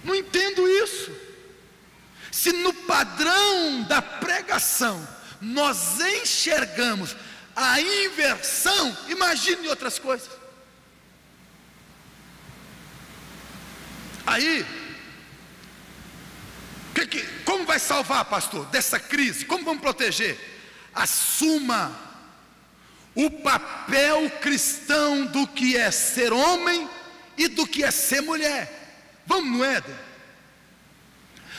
Não entendo isso. Se no padrão da pregação nós enxergamos a inversão, imagine outras coisas. Aí, como vai salvar, pastor, dessa crise? Como vamos proteger? Assuma o papel cristão do que é ser homem e do que é ser mulher. Vamos no Éden.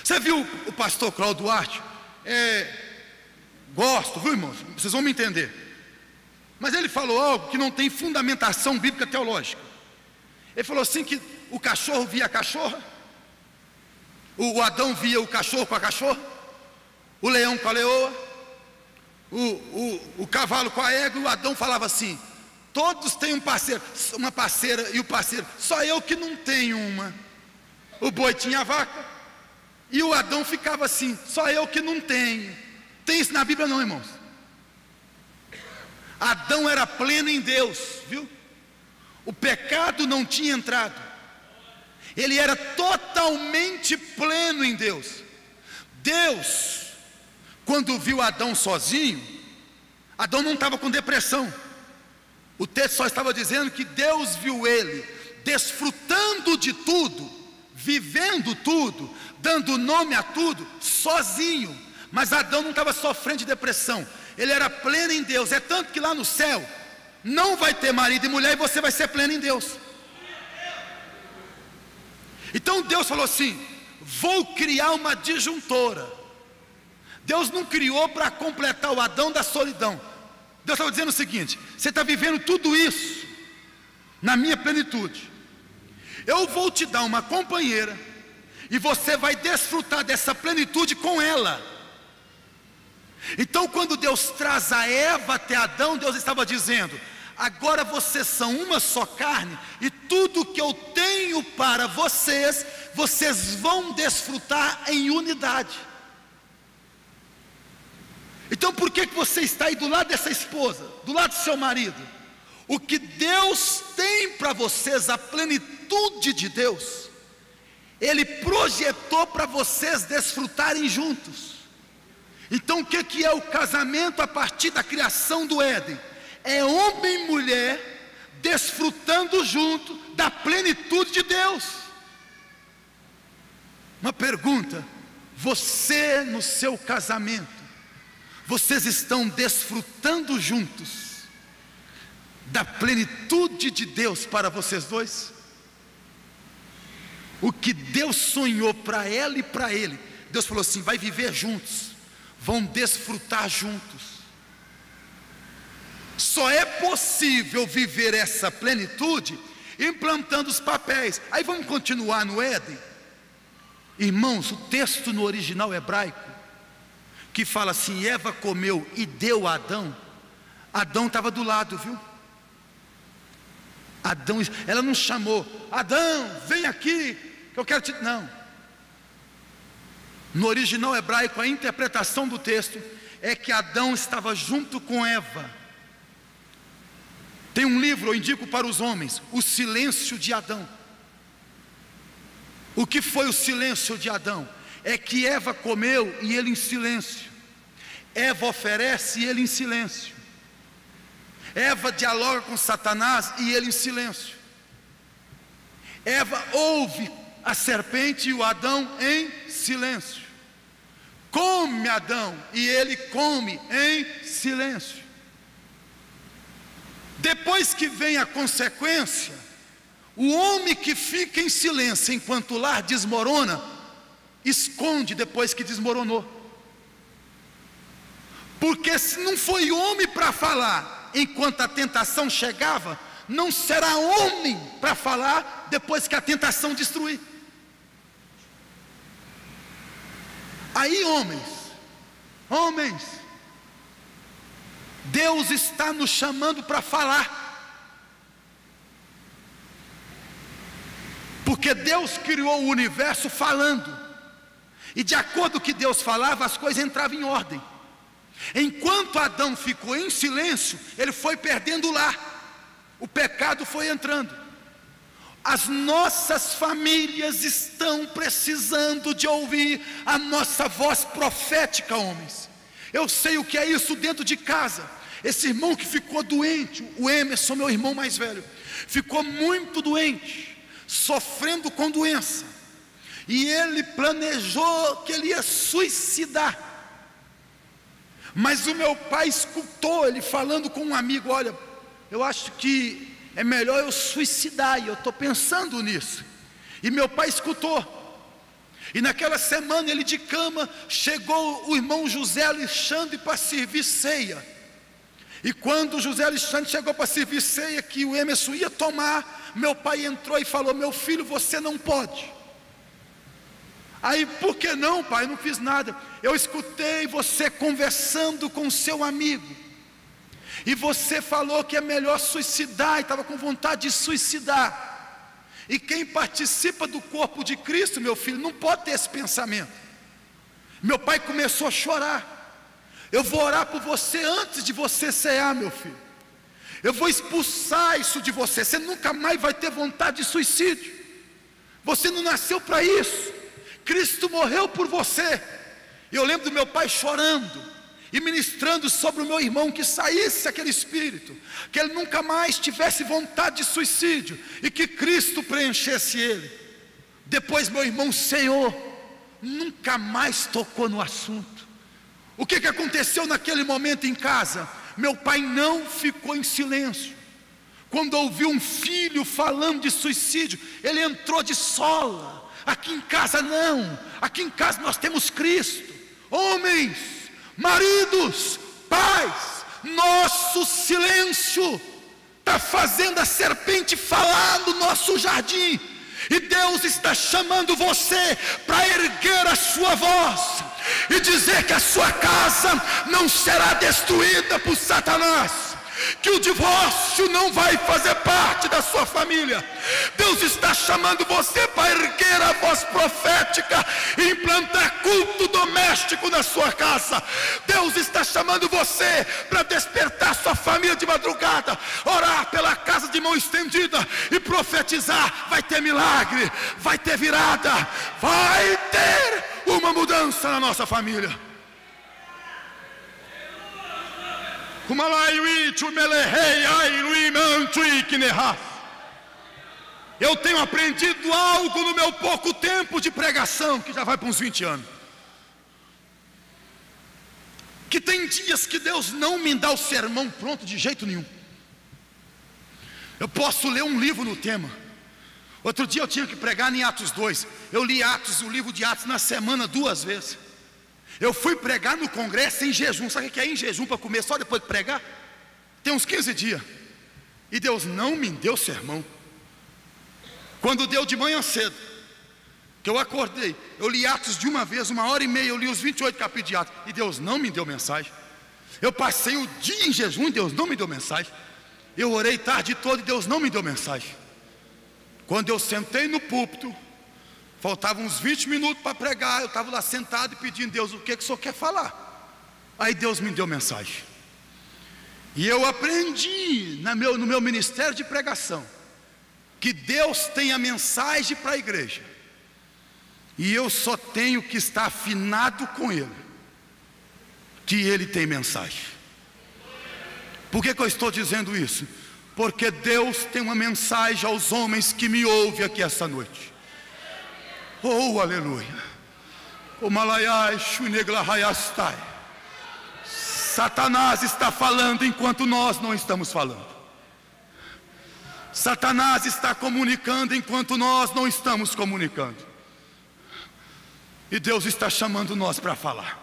Você viu o pastor Cláudio Duarte? Gosto, viu, irmãos? Vocês vão me entender. Mas ele falou algo que não tem fundamentação bíblica teológica. Ele falou assim que o cachorro via a cachorra, o Adão via o cachorro com a cachorra, o leão com a leoa, o cavalo com a égua, e o Adão falava assim: todos têm um parceiro, uma parceira e o parceiro, só eu que não tenho uma. O boi tinha a vaca, e o Adão ficava assim: só eu que não tenho. Tem isso na Bíblia não, irmãos? Adão era pleno em Deus, viu? O pecado não tinha entrado. Ele era totalmente pleno em Deus. Deus, quando viu Adão sozinho, Adão não estava com depressão. O texto só estava dizendo que Deus viu ele desfrutando de tudo, vivendo tudo, dando nome a tudo, sozinho. Mas Adão não estava sofrendo de depressão, ele era pleno em Deus. É tanto que lá no céu não vai ter marido e mulher, e você vai ser pleno em Deus. Então Deus falou assim: vou criar uma disjuntora. Deus não criou para completar o Adão da solidão. Deus estava dizendo o seguinte: você está vivendo tudo isso na minha plenitude, eu vou te dar uma companheira, e você vai desfrutar dessa plenitude com ela. Então quando Deus traz a Eva até Adão, Deus estava dizendo: agora vocês são uma só carne, e tudo que eu tenho para vocês, vocês vão desfrutar em unidade. Então por que você está aí do lado dessa esposa, do lado do seu marido? O que Deus tem para vocês, a plenitude de Deus, Ele projetou para vocês desfrutarem juntos. Então o que é o casamento a partir da criação do Éden? É homem e mulher desfrutando junto da plenitude de Deus. Uma pergunta: você no seu casamento, vocês estão desfrutando juntos da plenitude de Deus para vocês dois? O que Deus sonhou para ela e para ele, Deus falou assim: vai viver juntos, vão desfrutar juntos. Só é possível viver essa plenitude implantando os papéis. Aí vamos continuar no Éden. Irmãos, o texto no original hebraico, que fala assim: Eva comeu e deu a Adão. Adão estava do lado, viu? Adão, ela não chamou: Adão, vem aqui, que eu quero te... Não. No original hebraico, a interpretação do texto é que Adão estava junto com Eva. Tem um livro, eu indico para os homens, O Silêncio de Adão. O que foi o silêncio de Adão? É que Eva comeu e ele em silêncio. Eva oferece e ele em silêncio. Eva dialoga com Satanás e ele em silêncio. Eva ouve a serpente e o Adão em silêncio. Come Adão e ele come em silêncio. Depois que vem a consequência, o homem que fica em silêncio enquanto o lar desmorona, esconde depois que desmoronou. Porque se não foi homem para falar enquanto a tentação chegava, não será homem para falar depois que a tentação destruir. Aí, homens, Deus está nos chamando para falar. Porque Deus criou o universo falando. E de acordo com o que Deus falava, as coisas entravam em ordem. Enquanto Adão ficou em silêncio, ele foi perdendo o lar. O pecado foi entrando. As nossas famílias estão precisando de ouvir a nossa voz profética, homens. Eu sei o que é isso dentro de casa. Esse irmão que ficou doente, o Emerson, meu irmão mais velho, ficou muito doente, sofrendo com doença. E ele planejou que ele ia suicidar. Mas o meu pai escutou ele falando com um amigo: olha, eu acho que é melhor eu suicidar, e eu estou pensando nisso. E meu pai escutou. E naquela semana ele de cama, chegou o irmão José Alexandre para servir ceia. E quando o José Alexandre chegou para servir ceia, que o Emerson ia tomar, meu pai entrou e falou: meu filho, você não pode. Aí, por que não, pai? Eu não fiz nada. Eu escutei você conversando com seu amigo, e você falou que é melhor suicidar, e estava com vontade de suicidar. E quem participa do corpo de Cristo, meu filho, não pode ter esse pensamento. Meu pai começou a chorar. Eu vou orar por você antes de você cear, meu filho. Eu vou expulsar isso de você. Você nunca mais vai ter vontade de suicídio. Você não nasceu para isso. Cristo morreu por você. Eu lembro do meu pai chorando e ministrando sobre o meu irmão, que saísse aquele espírito, que ele nunca mais tivesse vontade de suicídio, e que Cristo preenchesse ele. Depois meu irmão ceou, nunca mais tocou no assunto. O que aconteceu naquele momento em casa? Meu pai não ficou em silêncio. Quando ouviu um filho falando de suicídio, ele entrou de sola. Aqui em casa não, aqui em casa nós temos Cristo. Homens, maridos, pais, nosso silêncio está fazendo a serpente falar no nosso jardim. E Deus está chamando você para erguer a sua voz e dizer que a sua casa não será destruída por Satanás, que o divórcio não vai fazer parte da sua família. Deus está chamando você para erguer a voz profética e implantar culto doméstico na sua casa. Deus está chamando você para despertar sua família de madrugada, orar pela casa de mão estendida e profetizar. Vai ter milagre, vai ter virada, vai ter uma mudança na nossa família. Eu tenho aprendido algo no meu pouco tempo de pregação, que já vai para uns 20 anos, que tem dias que Deus não me dá o sermão pronto de jeito nenhum. Eu posso ler um livro no tema. Outro dia eu tinha que pregar em Atos 2. Eu li Atos, o livro de Atos, na semana 2 vezes. Eu fui pregar no congresso em jejum. Sabe o que é em jejum para comer só depois de pregar? Tem uns 15 dias. E Deus não me deu sermão. Quando deu de manhã cedo, que eu acordei, eu li Atos de uma vez, 1h30, eu li os 28 capítulos de Atos, e Deus não me deu mensagem. Eu passei o dia em jejum e Deus não me deu mensagem. Eu orei tarde toda e Deus não me deu mensagem. Quando eu sentei no púlpito, faltavam uns 20 minutos para pregar, eu estava lá sentado e pedindo: Deus, o que o Senhor quer falar? Aí Deus me deu mensagem. E eu aprendi no meu ministério de pregação, que Deus tem a mensagem para a igreja, e eu só tenho que estar afinado com Ele, que Ele tem mensagem. Por que eu estou dizendo isso? Porque Deus tem uma mensagem aos homens que me ouvem aqui essa noite. Oh, aleluia. O Malaiai Shuneglahayastai. Satanás está falando enquanto nós não estamos falando. Satanás está comunicando enquanto nós não estamos comunicando. E Deus está chamando nós para falar.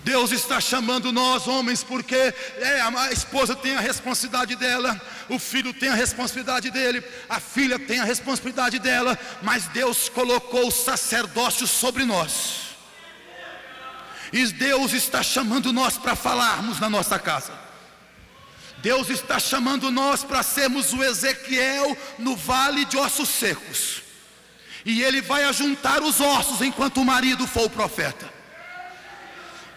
Deus está chamando nós, homens, porque a esposa tem a responsabilidade dela, o filho tem a responsabilidade dele, a filha tem a responsabilidade dela, mas Deus colocou o sacerdócio sobre nós. E Deus está chamando nós para falarmos na nossa casa. Deus está chamando nós para sermos o Ezequiel no vale de ossos secos. E Ele vai ajuntar os ossos enquanto o marido for o profeta.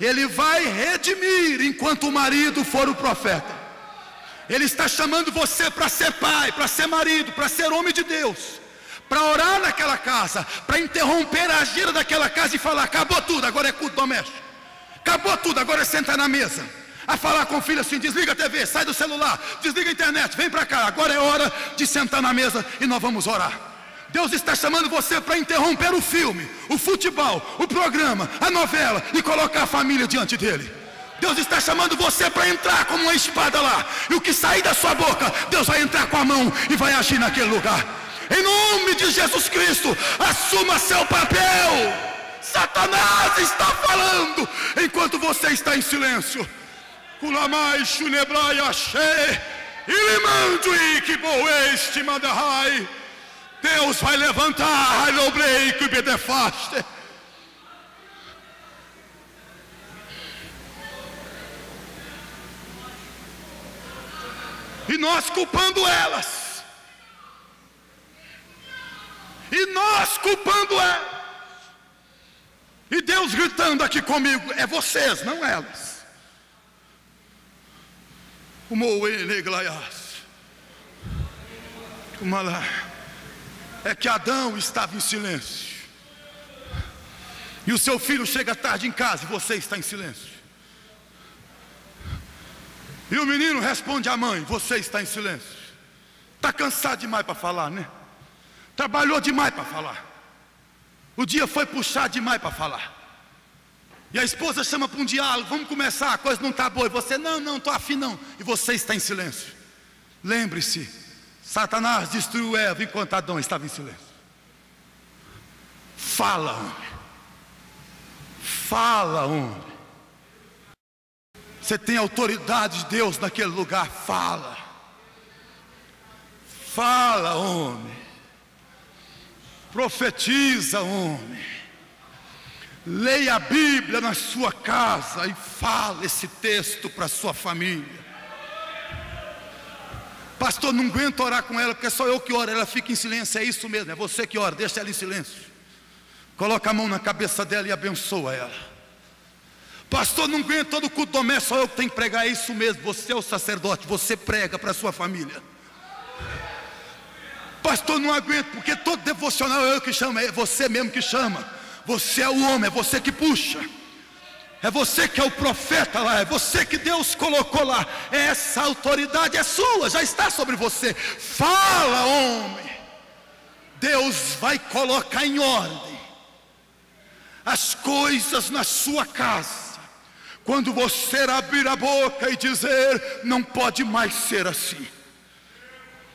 Ele vai redimir enquanto o marido for o profeta. Ele está chamando você para ser pai, para ser marido, para ser homem de Deus, para orar naquela casa, para interromper a gira daquela casa e falar: acabou tudo, agora é culto doméstico. Acabou tudo, agora é sentar na mesa. A falar com o filho assim: desliga a TV, sai do celular, desliga a internet, vem para cá, agora é hora de sentar na mesa e nós vamos orar. Deus está chamando você para interromper o filme, o futebol, o programa, a novela e colocar a família diante dele. Deus está chamando você para entrar como uma espada lá, e o que sair da sua boca, Deus vai entrar com a mão e vai agir naquele lugar. Em nome de Jesus Cristo, assuma seu papel. Satanás está falando enquanto você está em silêncio. Kulamai Shunebrai Ashe Ilimandu Ikiboeste Madahai. Deus vai levantar e bedefaste. E nós culpando elas. E nós culpando elas. E Deus gritando aqui comigo: é vocês, não elas. O Moeneglaias. O Malá. É que Adão estava em silêncio. E o seu filho chega tarde em casa e você está em silêncio. E o menino responde à mãe: você está em silêncio. Está cansado demais para falar, né? Trabalhou demais para falar. O dia foi puxado demais para falar. E a esposa chama para um diálogo: vamos começar, a coisa não está boa. E você: não estou afim não. E você está em silêncio. Lembre-se, Satanás destruiu Eva enquanto Adão estava em silêncio. Fala, homem. Fala, homem. Você tem autoridade de Deus naquele lugar. Fala. Fala, homem. Profetiza, homem. Leia a Bíblia na sua casa e fala esse texto para a sua família. Pastor, não aguento orar com ela, porque é só eu que oro, ela fica em silêncio. É isso mesmo, é você que ora, deixa ela em silêncio. Coloca a mão na cabeça dela e abençoa ela. Pastor, não aguento todo culto doméstico, só eu que tenho que pregar. É isso mesmo, você é o sacerdote, você prega para a sua família. Pastor, não aguento, porque todo devocional é eu que chamo, é você mesmo que chama. Você é o homem, é você que puxa. É você que é o profeta lá, é você que Deus colocou lá. Essa autoridade é sua, já está sobre você. Fala, homem. Deus vai colocar em ordem as coisas na sua casa. Quando você abrir a boca e dizer: não pode mais ser assim.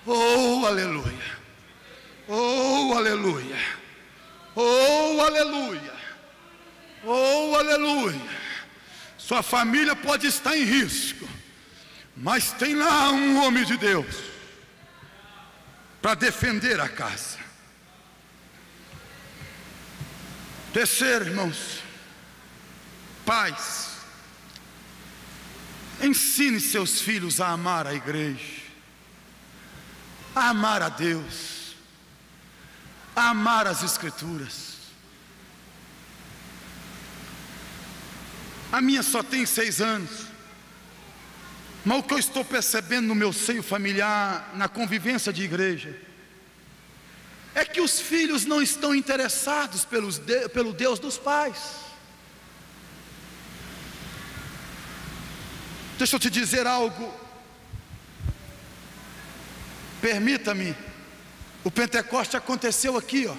Oh, aleluia. Oh, aleluia. Oh, aleluia. Oh, aleluia. Sua família pode estar em risco, mas tem lá um homem de Deus para defender a casa. Terceiro, irmãos, pais, ensine seus filhos a amar a igreja, a amar a Deus, a amar as Escrituras. A minha só tem 6 anos, mas o que eu estou percebendo no meu seio familiar, na convivência de igreja, é que os filhos não estão interessados pelo Deus dos pais. Deixa eu te dizer algo, permita-me, o Pentecoste aconteceu aqui, ó.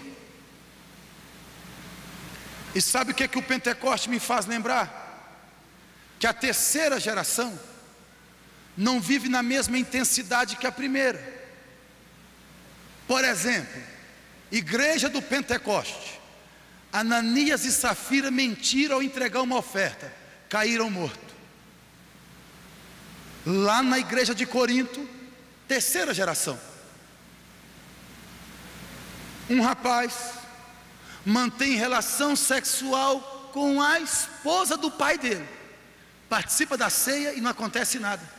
E sabe o que o Pentecoste me faz lembrar? Que a terceira geração não vive na mesma intensidade que a primeira. Por exemplo, igreja do Pentecoste, Ananias e Safira mentiram ao entregar uma oferta, caíram mortos. Lá na igreja de Corinto, terceira geração, um rapaz mantém relação sexual com a esposa do pai dele, participa da ceia e não acontece nada.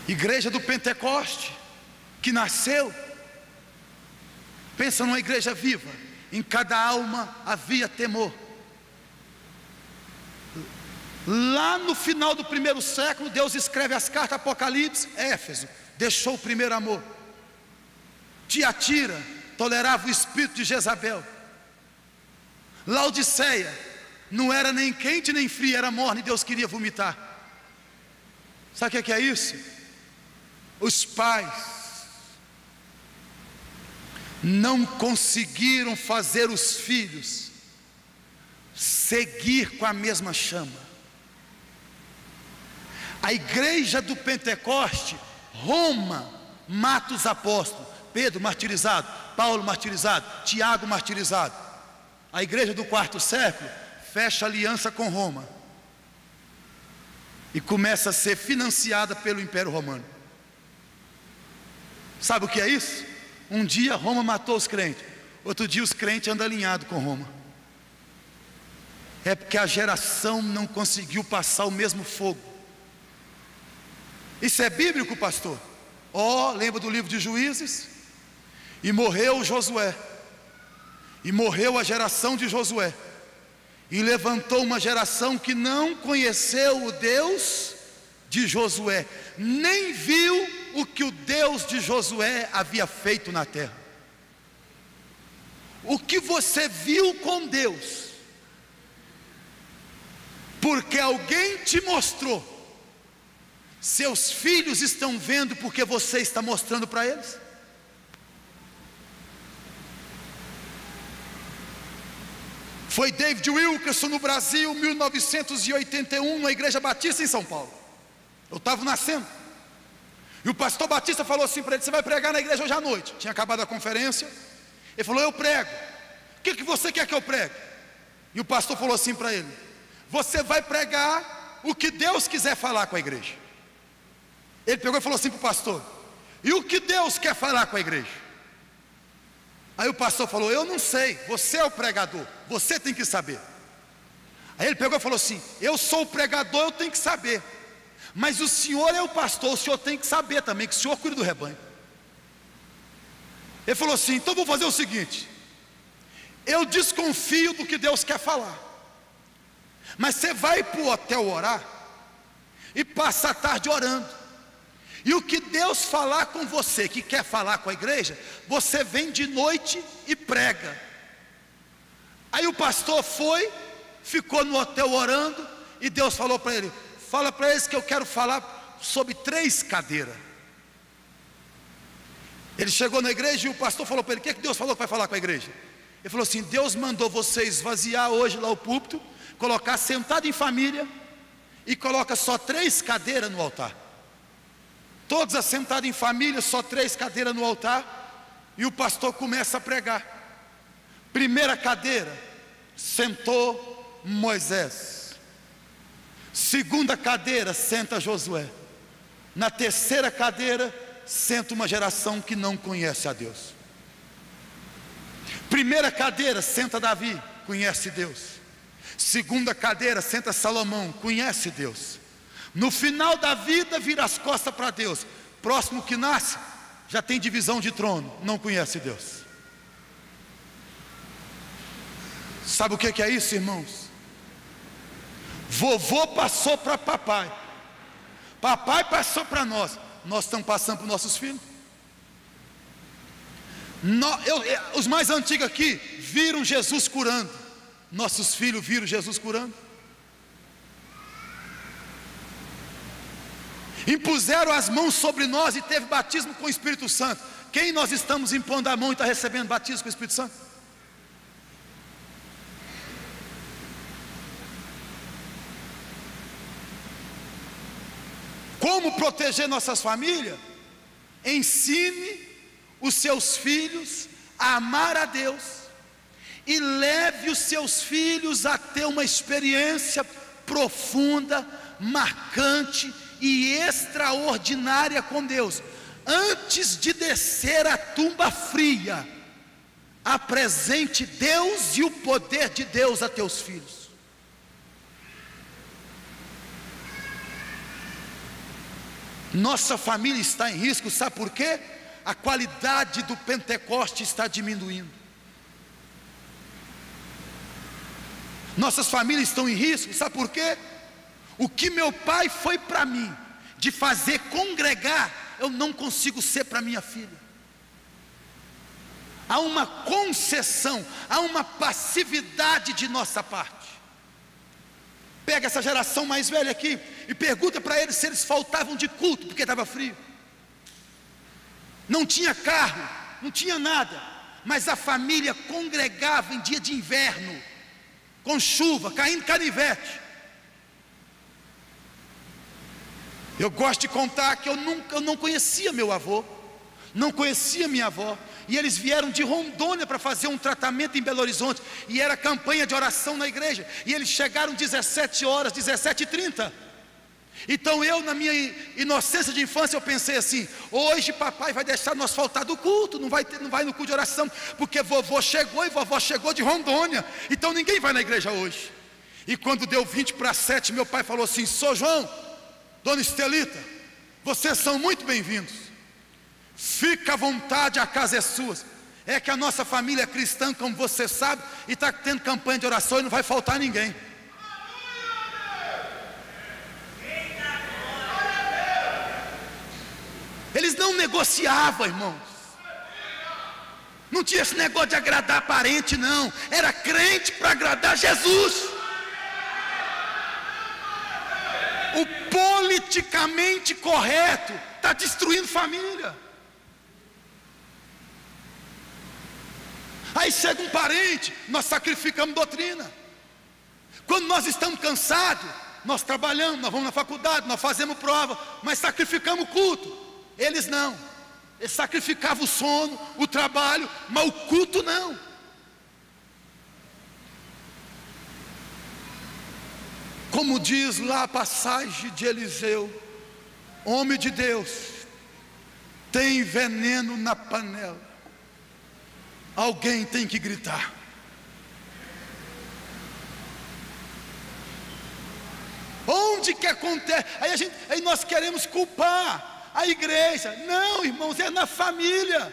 Igreja do Pentecoste, que nasceu, pensa numa igreja viva, em cada alma havia temor. Lá no final do primeiro século, Deus escreve as cartas Apocalipse, Éfeso, deixou o primeiro amor. Tiatira, tolerava o espírito de Jezabel. Laodiceia, não era nem quente nem frio, era morno e Deus queria vomitar. Sabe o que é isso? Os pais não conseguiram fazer os filhos seguir com a mesma chama. A igreja do Pentecoste, Roma mata os apóstolos, Pedro martirizado, Paulo martirizado, Tiago martirizado. A igreja do quarto século fecha aliança com Roma e começa a ser financiada pelo Império Romano. Sabe o que é isso? Um dia Roma matou os crentes, outro dia os crentes andam alinhados com Roma. É porque a geração não conseguiu passar o mesmo fogo. Isso é bíblico, pastor? Lembra do livro de Juízes? E morreu Josué, e morreu a geração de Josué, e levantou uma geração que não conheceu o Deus de Josué, nem viu o que o Deus de Josué havia feito na terra. O que você viu com Deus, porque alguém te mostrou, seus filhos estão vendo porque você está mostrando para eles? Foi David Wilkerson no Brasil, 1981, na Igreja Batista em São Paulo. Eu estava nascendo. E o pastor Batista falou assim para ele: você vai pregar na igreja hoje à noite. Tinha acabado a conferência. Ele falou: eu prego. O que você quer que eu pregue? E o pastor falou assim para ele: você vai pregar o que Deus quiser falar com a igreja. Ele pegou e falou assim para o pastor: e o que Deus quer falar com a igreja? Aí o pastor falou: eu não sei, você é o pregador, você tem que saber. Aí ele pegou e falou assim: eu sou o pregador, eu tenho que saber, mas o senhor é o pastor, o senhor tem que saber também, que o senhor cuida do rebanho. Ele falou assim: então vou fazer o seguinte, eu desconfio do que Deus quer falar, mas você vai para o hotel orar, e passa a tarde orando, e o que Deus falar com você, que quer falar com a igreja, você vem de noite e prega. Aí o pastor foi, ficou no hotel orando, e Deus falou para ele: fala para eles que eu quero falar sobre 3 cadeiras. Ele chegou na igreja e o pastor falou para ele: o que é que Deus falou que vai falar com a igreja? Ele falou assim: Deus mandou você esvaziar hoje lá o púlpito, colocar sentado em família, e coloca só 3 cadeiras no altar. Todos assentados em família, só 3 cadeiras no altar, e o pastor começa a pregar. Primeira cadeira, sentou Moisés. Segunda cadeira, senta Josué. Na terceira cadeira, senta uma geração que não conhece a Deus. Primeira cadeira, senta Davi, conhece Deus. Segunda cadeira, senta Salomão, conhece Deus. No final da vida, vira as costas para Deus. Próximo que nasce, já tem divisão de trono, não conhece Deus. Sabe o que é isso, irmãos? Vovô passou para papai, papai passou para nós, nós estamos passando para os nossos filhos. Os mais antigos aqui viram Jesus curando, nossos filhos viram Jesus curando. impuseram as mãos sobre nós e teve batismo com o Espírito Santo. Quem nós estamos impondo a mão e está recebendo batismo com o Espírito Santo? Como proteger nossas famílias? Ensine os seus filhos a amar a Deus e leve os seus filhos a ter uma experiência profunda, marcante e extraordinária com Deus. Antes de descer a tumba fria, apresente Deus e o poder de Deus a teus filhos. Nossa família está em risco, sabe por quê? A qualidade do Pentecoste está diminuindo. Nossas famílias estão em risco, sabe por quê? O que meu pai foi para mim, de fazer congregar, eu não consigo ser para minha filha. Há uma concessão, há uma passividade de nossa parte. Pega essa geração mais velha aqui e pergunta para eles se eles faltavam de culto porque estava frio. Não tinha carro, não tinha nada, mas a família congregava em dia de inverno, com chuva, caindo canivete. Eu gosto de contar que eu não conhecia meu avô, não conhecia minha avó, e eles vieram de Rondônia para fazer um tratamento em Belo Horizonte, e era campanha de oração na igreja, e eles chegaram 17 horas, 17h30. Então eu, na minha inocência de infância, eu pensei assim: hoje papai vai deixar nós faltar do culto, não vai no culto de oração, porque vovô chegou e vovó chegou de Rondônia, então ninguém vai na igreja hoje. E quando deu 20:07, meu pai falou assim: Sou João, Dona Estelita, vocês são muito bem-vindos, fica à vontade, a casa é sua. É que a nossa família é cristã, como você sabe, e está tendo campanha de oração e não vai faltar ninguém. Eles não negociavam, irmãos. Não tinha esse negócio de agradar parente, não. Era crente para agradar Jesus. O politicamente correto está destruindo família. Aí chega um parente, nós sacrificamos doutrina. Quando nós estamos cansados, nós trabalhamos, nós vamos na faculdade, nós fazemos prova, mas sacrificamos o culto. Eles não, eles sacrificavam o sono, o trabalho, mas o culto não. Como diz lá a passagem de Eliseu: homem de Deus, tem veneno na panela, alguém tem que gritar. Onde que acontece? Aí nós queremos culpar a igreja. Não, irmãos, é na família.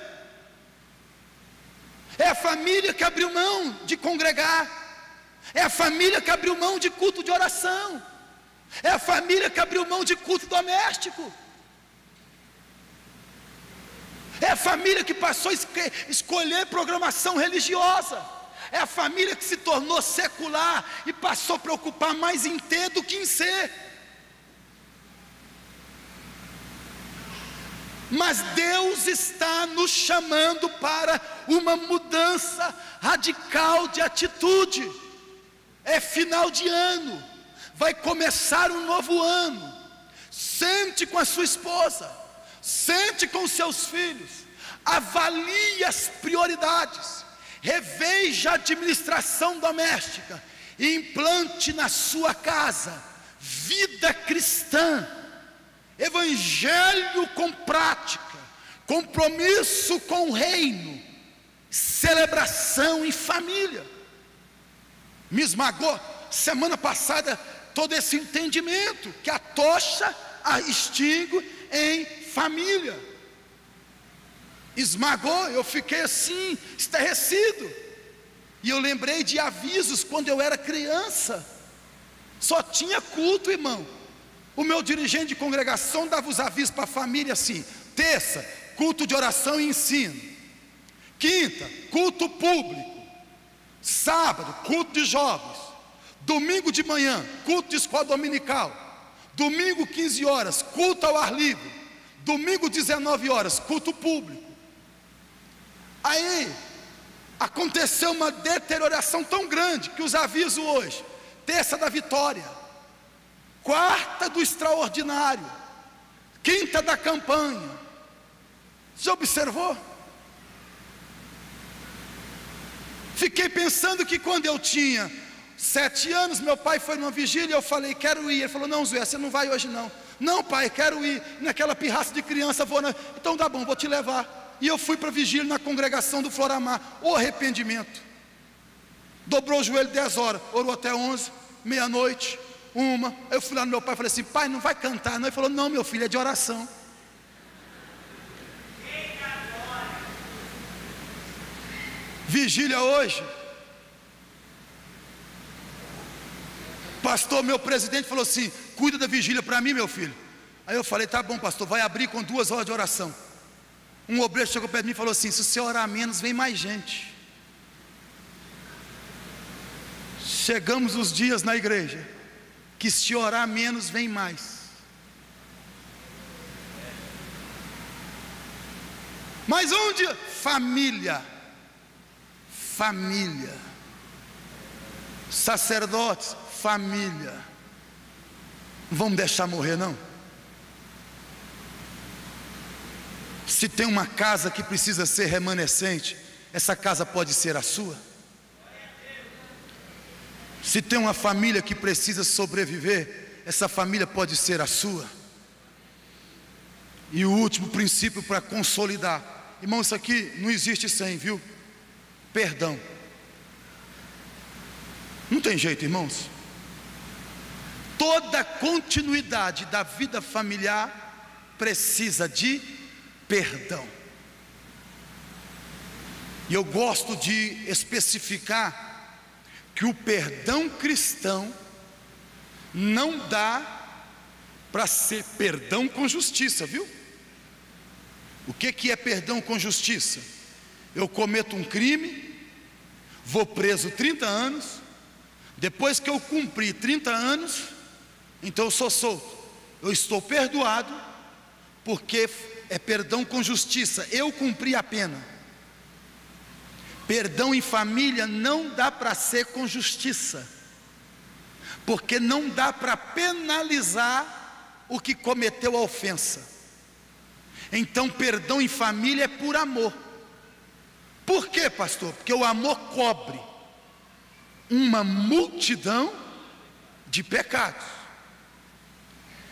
É a família que abriu mão de congregar. É a família que abriu mão de culto de oração. É a família que abriu mão de culto doméstico. É a família que passou a escolher programação religiosa. É a família que se tornou secular e passou a preocupar mais em ter do que em ser. Mas Deus está nos chamando para uma mudança radical de atitude. É final de ano, vai começar um novo ano. Sente com a sua esposa, sente com os seus filhos, avalie as prioridades, reveja a administração doméstica e implante na sua casa vida cristã. Evangelho com prática, compromisso com o reino, celebração em família. Me esmagou semana passada todo esse entendimento que a tocha a extingue em família. Esmagou, eu fiquei assim, estarrecido. E eu lembrei de avisos quando eu era criança. Só tinha culto, irmão. O meu dirigente de congregação dava os avisos para a família assim: terça, culto de oração e ensino; quinta, culto público; sábado, culto de jovens; domingo de manhã, culto de escola dominical; Domingo 15 horas, culto ao ar livre. Domingo 19 horas, culto público. Aí aconteceu uma deterioração tão grande que os aviso hoje: terça da vitória, quarta do extraordinário, quinta da campanha. Já observou? Fiquei pensando que quando eu tinha 7 anos, meu pai foi numa vigília, eu falei, quero ir. Ele falou, não, Zé, você não vai hoje não. Não, pai, quero ir. Naquela pirraça de criança, vou na... Então tá bom, vou te levar. E eu fui para a vigília na congregação do Floramar. O arrependimento. Dobrou o joelho 10 horas, orou até 11, meia-noite, 1. Eu fui lá no meu pai e falei assim, pai, não vai cantar não? Ele falou, não, meu filho, é de oração. Vigília hoje. Pastor, meu presidente falou assim, cuida da vigília para mim, meu filho. Aí eu falei, tá bom, pastor, vai abrir com 2 horas de oração. Um obreiro chegou perto de mim e falou assim, se você orar menos, vem mais gente. Chegamos os dias na igreja que se orar menos, vem mais. Mas onde? Família. Família. Sacerdotes, família. Não vamos deixar morrer não. Se tem uma casa que precisa ser remanescente, essa casa pode ser a sua. Se tem uma família que precisa sobreviver, essa família pode ser a sua. E o último princípio para consolidar, irmão, isso aqui não existe sem, viu? Perdão. Não tem jeito, irmãos. Toda continuidade da vida familiar precisa de perdão. E eu gosto de especificar que o perdão cristão não dá para ser perdão com justiça, viu? O que é perdão com justiça? Eu cometo um crime, vou preso 30 anos, depois que eu cumpri 30 anos, então eu sou solto, eu estou perdoado, porque é perdão com justiça, eu cumpri a pena. Perdão em família não dá para ser com justiça, porque não dá para penalizar o que cometeu a ofensa. Então perdão em família é por amor. Por quê, pastor? Porque o amor cobre uma multidão de pecados.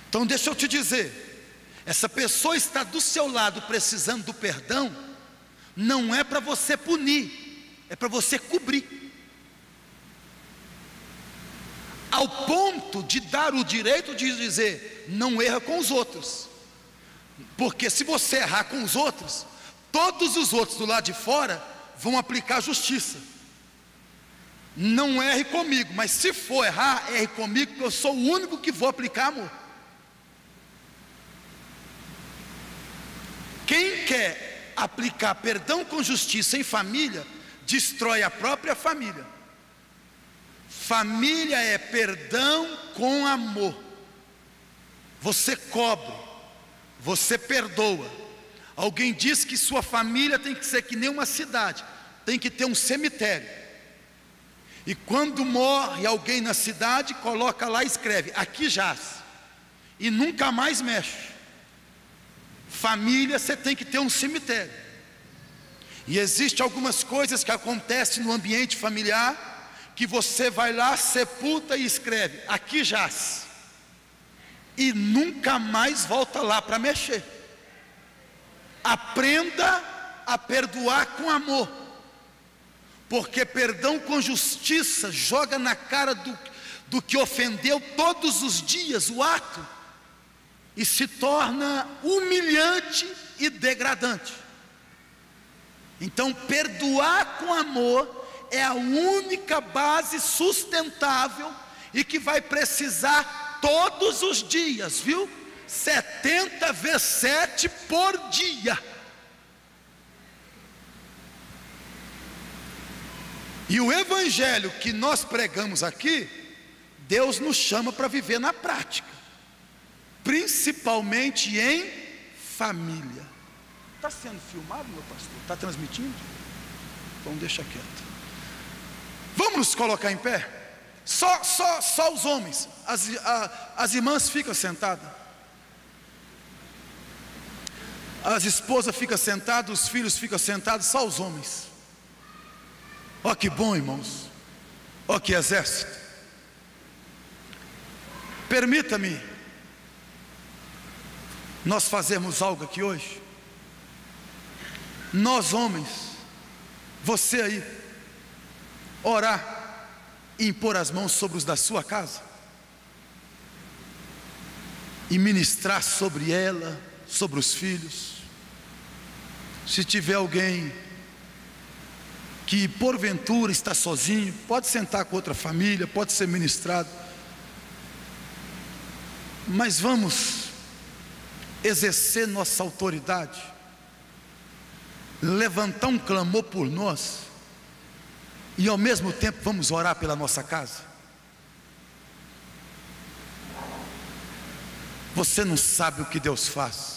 Então deixa eu te dizer, essa pessoa está do seu lado precisando do perdão, não é para você punir, é para você cobrir, ao ponto de dar o direito de dizer, não erra com os outros, porque se você errar com os outros, todos os outros do lado de fora vão aplicar justiça. Não erre comigo, mas se for errar, erre comigo, porque eu sou o único que vou aplicar amor. Quem quer aplicar perdão com justiça em família, destrói a própria família. Família é perdão com amor. Você cobre, você perdoa. Alguém diz que sua família tem que ser que nem uma cidade, tem que ter um cemitério. E quando morre alguém na cidade, coloca lá e escreve, aqui jaz, e nunca mais mexe. Família, você tem que ter um cemitério. E existem algumas coisas que acontecem no ambiente familiar, que você vai lá, sepulta e escreve, aqui jaz, e nunca mais volta lá para mexer. Aprenda a perdoar com amor, porque perdão com justiça joga na cara do que ofendeu todos os dias o ato, e se torna humilhante e degradante. Então perdoar com amor é a única base sustentável e que vai precisar todos os dias, viu? 70 vezes 7 por dia. E o evangelho que nós pregamos aqui, Deus nos chama para viver na prática. principalmente em família. Está sendo filmado, meu pastor? Está transmitindo? Então deixa quieto. Vamos nos colocar em pé? Só os homens. As irmãs ficam sentadas. As esposas ficam sentadas, os filhos ficam sentados, só os homens. Ó que bom, irmãos. Ó que exército. Permita-me nós fazermos algo aqui hoje. Nós homens, você aí, orar e impor as mãos sobre os da sua casa e ministrar sobre ela, sobre os filhos. Se tiver alguém que porventura está sozinho, pode sentar com outra família, pode ser ministrado, mas vamos exercer nossa autoridade, levantar um clamor por nós, e ao mesmo tempo vamos orar pela nossa casa. Você não sabe o que Deus faz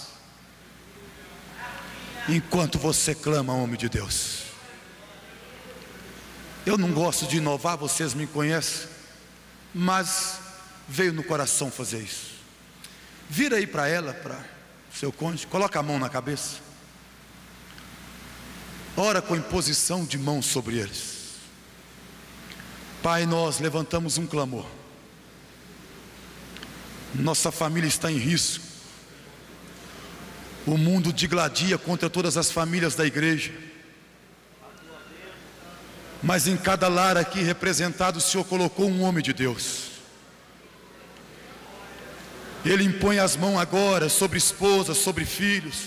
enquanto você clama, homem de Deus. Eu não gosto de inovar, vocês me conhecem, mas veio no coração fazer isso. Vira aí para ela, para seu cônjuge, coloca a mão na cabeça, ora com imposição de mãos sobre eles. Pai, nós levantamos um clamor. Nossa família está em risco. O mundo digladia contra todas as famílias da igreja, mas em cada lar aqui representado, o Senhor colocou um homem de Deus. Ele impõe as mãos agora sobre esposas, sobre filhos.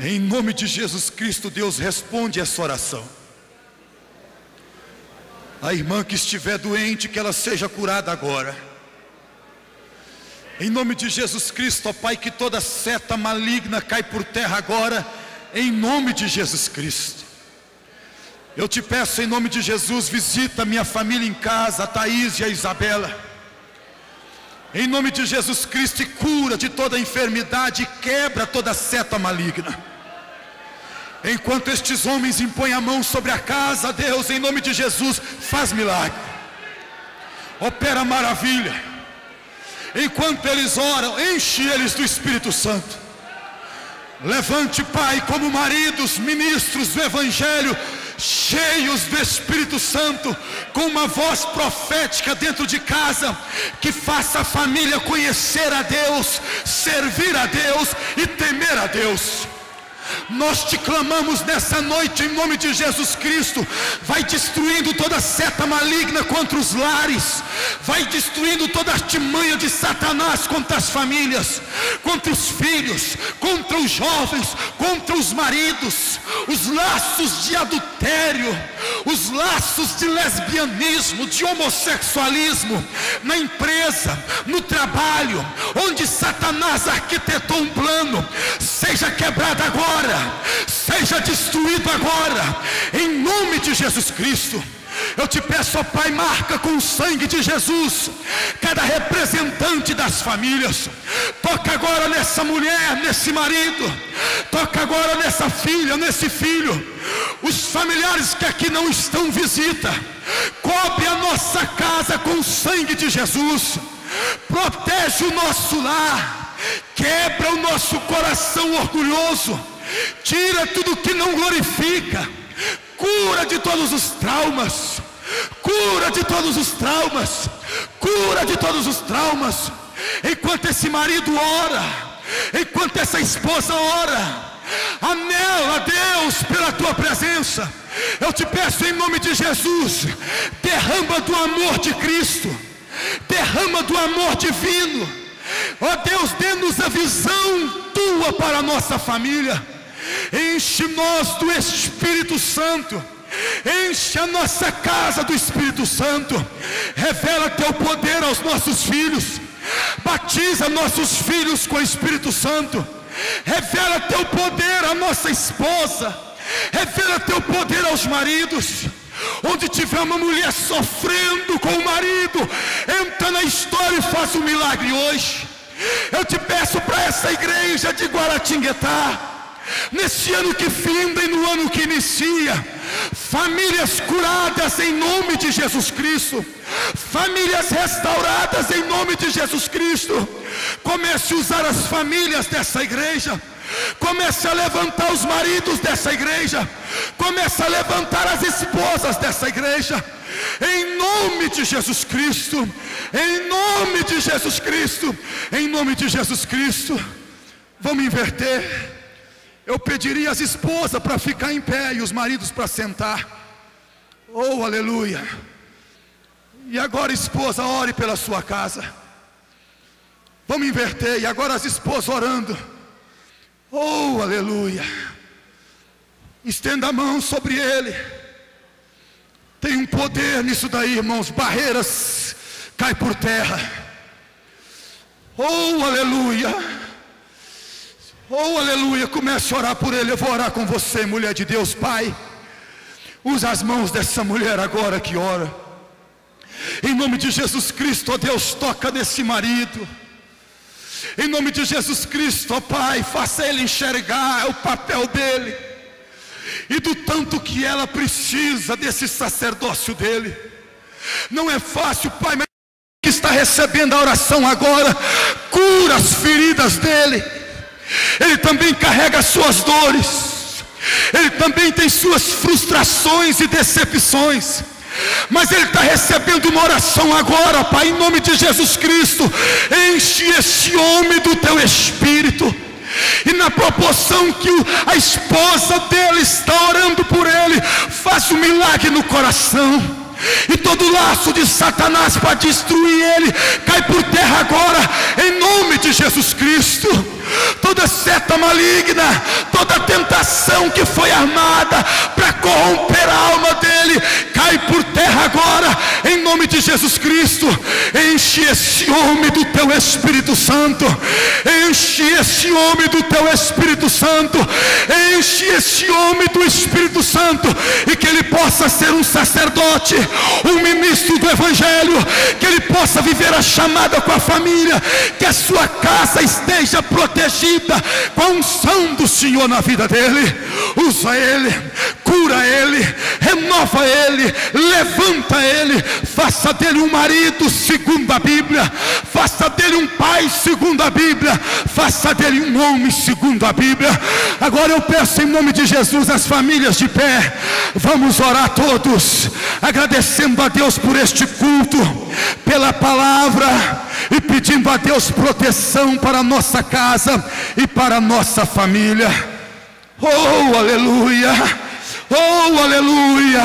Em nome de Jesus Cristo, Deus responde essa oração. A irmã que estiver doente, que ela seja curada agora. Em nome de Jesus Cristo, ó Pai, que toda seta maligna cai por terra agora, em nome de Jesus Cristo. Eu te peço em nome de Jesus, visita minha família em casa, a Thaís e a Isabela. Em nome de Jesus Cristo, e cura de toda enfermidade, e quebra toda seta maligna. Enquanto estes homens impõem a mão sobre a casa, Deus, em nome de Jesus, faz milagre, opera maravilha. Enquanto eles oram, enche eles do Espírito Santo. Levante, Pai, como maridos, ministros do Evangelho, cheios do Espírito Santo, com uma voz profética dentro de casa, que faça a família conhecer a Deus, servir a Deus e temer a Deus. Nós te clamamos nessa noite em nome de Jesus Cristo. Vai destruindo toda seta maligna contra os lares, vai destruindo toda artimanha de Satanás contra as famílias, contra os filhos, contra os jovens, contra os maridos, os laços de adultério, os laços de lesbianismo, de homossexualismo, na empresa, no trabalho, onde Satanás arquitetou um plano, seja quebrado agora, seja destruído agora, em nome de Jesus Cristo. Eu te peço, ó Pai, marca com o sangue de Jesus cada representante das famílias. Toca agora nessa mulher, nesse marido, toca agora nessa filha, nesse filho. Os familiares que aqui não estão, visita, cobre a nossa casa com o sangue de Jesus, protege o nosso lar, quebra o nosso coração orgulhoso, tira tudo que não glorifica, cura de todos os traumas, cura de todos os traumas, cura de todos os traumas. Enquanto esse marido ora, enquanto essa esposa ora, anela a Deus pela tua presença. Eu te peço em nome de Jesus, derrama do amor de Cristo, derrama do amor divino. Ó Deus, dê-nos a visão tua para a nossa família. Enche nós do Espírito Santo, enche a nossa casa do Espírito Santo. Revela teu poder aos nossos filhos, batiza nossos filhos com o Espírito Santo. Revela teu poder à nossa esposa, revela teu poder aos maridos. Onde tiver uma mulher sofrendo com o marido, entra na história e faz um milagre hoje. Eu te peço para essa igreja de Guaratinguetá, nesse ano que finda e no ano que inicia, famílias curadas em nome de Jesus Cristo, famílias restauradas em nome de Jesus Cristo. Comece a usar as famílias dessa igreja, comece a levantar os maridos dessa igreja, comece a levantar as esposas dessa igreja, em nome de Jesus Cristo, em nome de Jesus Cristo, em nome de Jesus Cristo. Vamos inverter. Eu pediria às esposas para ficar em pé e os maridos para sentar. Oh, aleluia. E agora, esposa, ore pela sua casa. Vamos inverter. E agora as esposas orando. Oh, aleluia. Estenda a mão sobre ele. Tem um poder nisso daí, irmãos. Barreiras caem por terra. Oh, aleluia. Oh, aleluia. Comece a orar por ele. Eu vou orar com você, mulher de Deus. Pai, usa as mãos dessa mulher agora que ora. Em nome de Jesus Cristo, ó Deus, toca nesse marido. Em nome de Jesus Cristo, ó Pai, faça ele enxergar o papel dele e do tanto que ela precisa desse sacerdócio dele. Não é fácil, Pai, mas que está recebendo a oração agora, cura as feridas dele. Ele também carrega as suas dores, ele também tem suas frustrações e decepções, mas ele está recebendo uma oração agora, Pai, em nome de Jesus Cristo. Enche esse homem do teu Espírito, e na proporção que a esposa dele está orando por ele, faz um milagre no coração. E todo laço de Satanás para destruir ele cai por terra agora, em nome de Jesus Cristo. Toda seta maligna, toda tentação que foi armada para corromper a alma dele, cai por terra agora, em nome de Jesus Cristo. Enche esse homem do teu Espírito Santo, enche esse homem do teu Espírito Santo, enche esse homem do Espírito Santo, e que ele possa ser um sacerdote, um ministro do Evangelho, que ele possa viver a chamada com a família, que a sua casa esteja protegida com a unção do Senhor na vida dele. Usa ele, cura ele, renova ele, levanta ele, faça dele um marido segundo a Bíblia, faça dele um pai segundo a Bíblia, faça dele um homem segundo a Bíblia. Agora eu peço em nome de Jesus, as famílias de pé, vamos orar todos, agradecendo a Deus por este culto, pela palavra, e pedindo a Deus proteção para a nossa casa e para a nossa família. Oh, aleluia, oh, aleluia.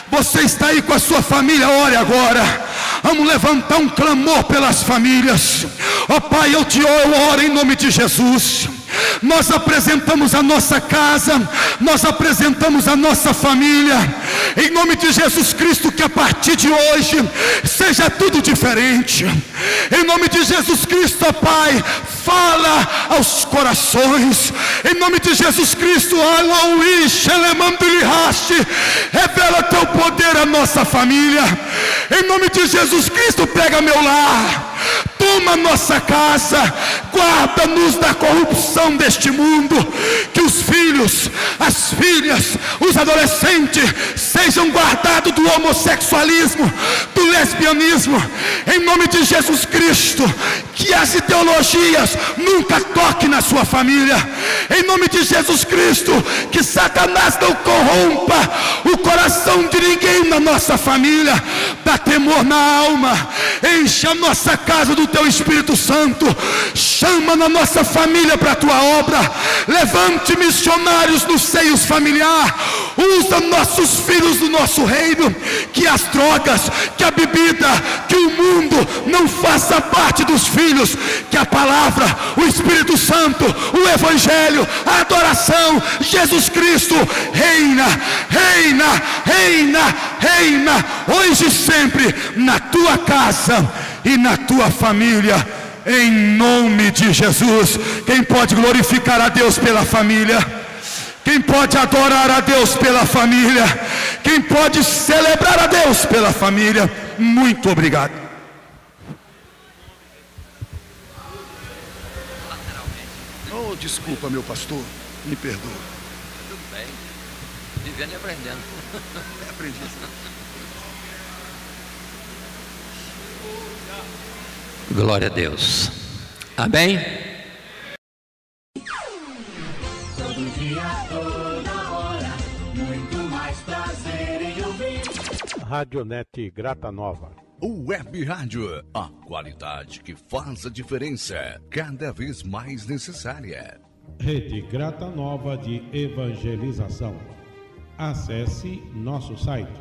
Você está aí com a sua família, ore agora. Vamos levantar um clamor pelas famílias. Ó Pai, eu oro em nome de Jesus. Nós apresentamos a nossa casa, nós apresentamos a nossa família, em nome de Jesus Cristo, que a partir de hoje seja tudo diferente. Em nome de Jesus Cristo, ó Pai, fala aos corações. Em nome de Jesus Cristo, revela teu poder à nossa família. Em nome de Jesus Cristo, pega meu lar, toma nossa casa, guarda-nos da corrupção deste mundo, que os filhos, as filhas, os adolescentes sejam guardados do homossexualismo, do lesbianismo, em nome de Jesus Cristo. Que as ideologias nunca toquem na sua família, em nome de Jesus Cristo. Que Satanás não corrompa o coração de ninguém na nossa família. Dá temor na alma, enche a nossa casa do teu Espírito Santo, chama na nossa família para a tua obra, levante missionários nos seios familiar, usa nossos filhos do nosso reino, que as drogas, que a bebida, que o mundo não faça parte dos filhos, que a palavra, o Espírito Santo, o Evangelho, a adoração, Jesus Cristo reina, reina, reina, reina, hoje e sempre, na tua casa e na tua família, em nome de Jesus. Quem pode glorificar a Deus pela família? Quem pode adorar a Deus pela família? Quem pode celebrar a Deus pela família? Muito obrigado. Oh, desculpa, meu pastor, me perdoa. Tudo bem, vivendo e aprendendo. Aprendi. Glória a Deus. Amém? Todo dia, toda hora, muito mais prazer em ouvir. Radionete Grata Nova. Web Rádio, a qualidade que faz a diferença, cada vez mais necessária. Rede Grata Nova de Evangelização. Acesse nosso site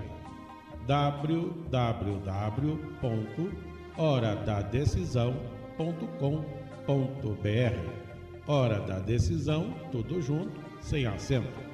www.horadadecisão.com.br. Hora da Decisão, tudo junto, sem acento.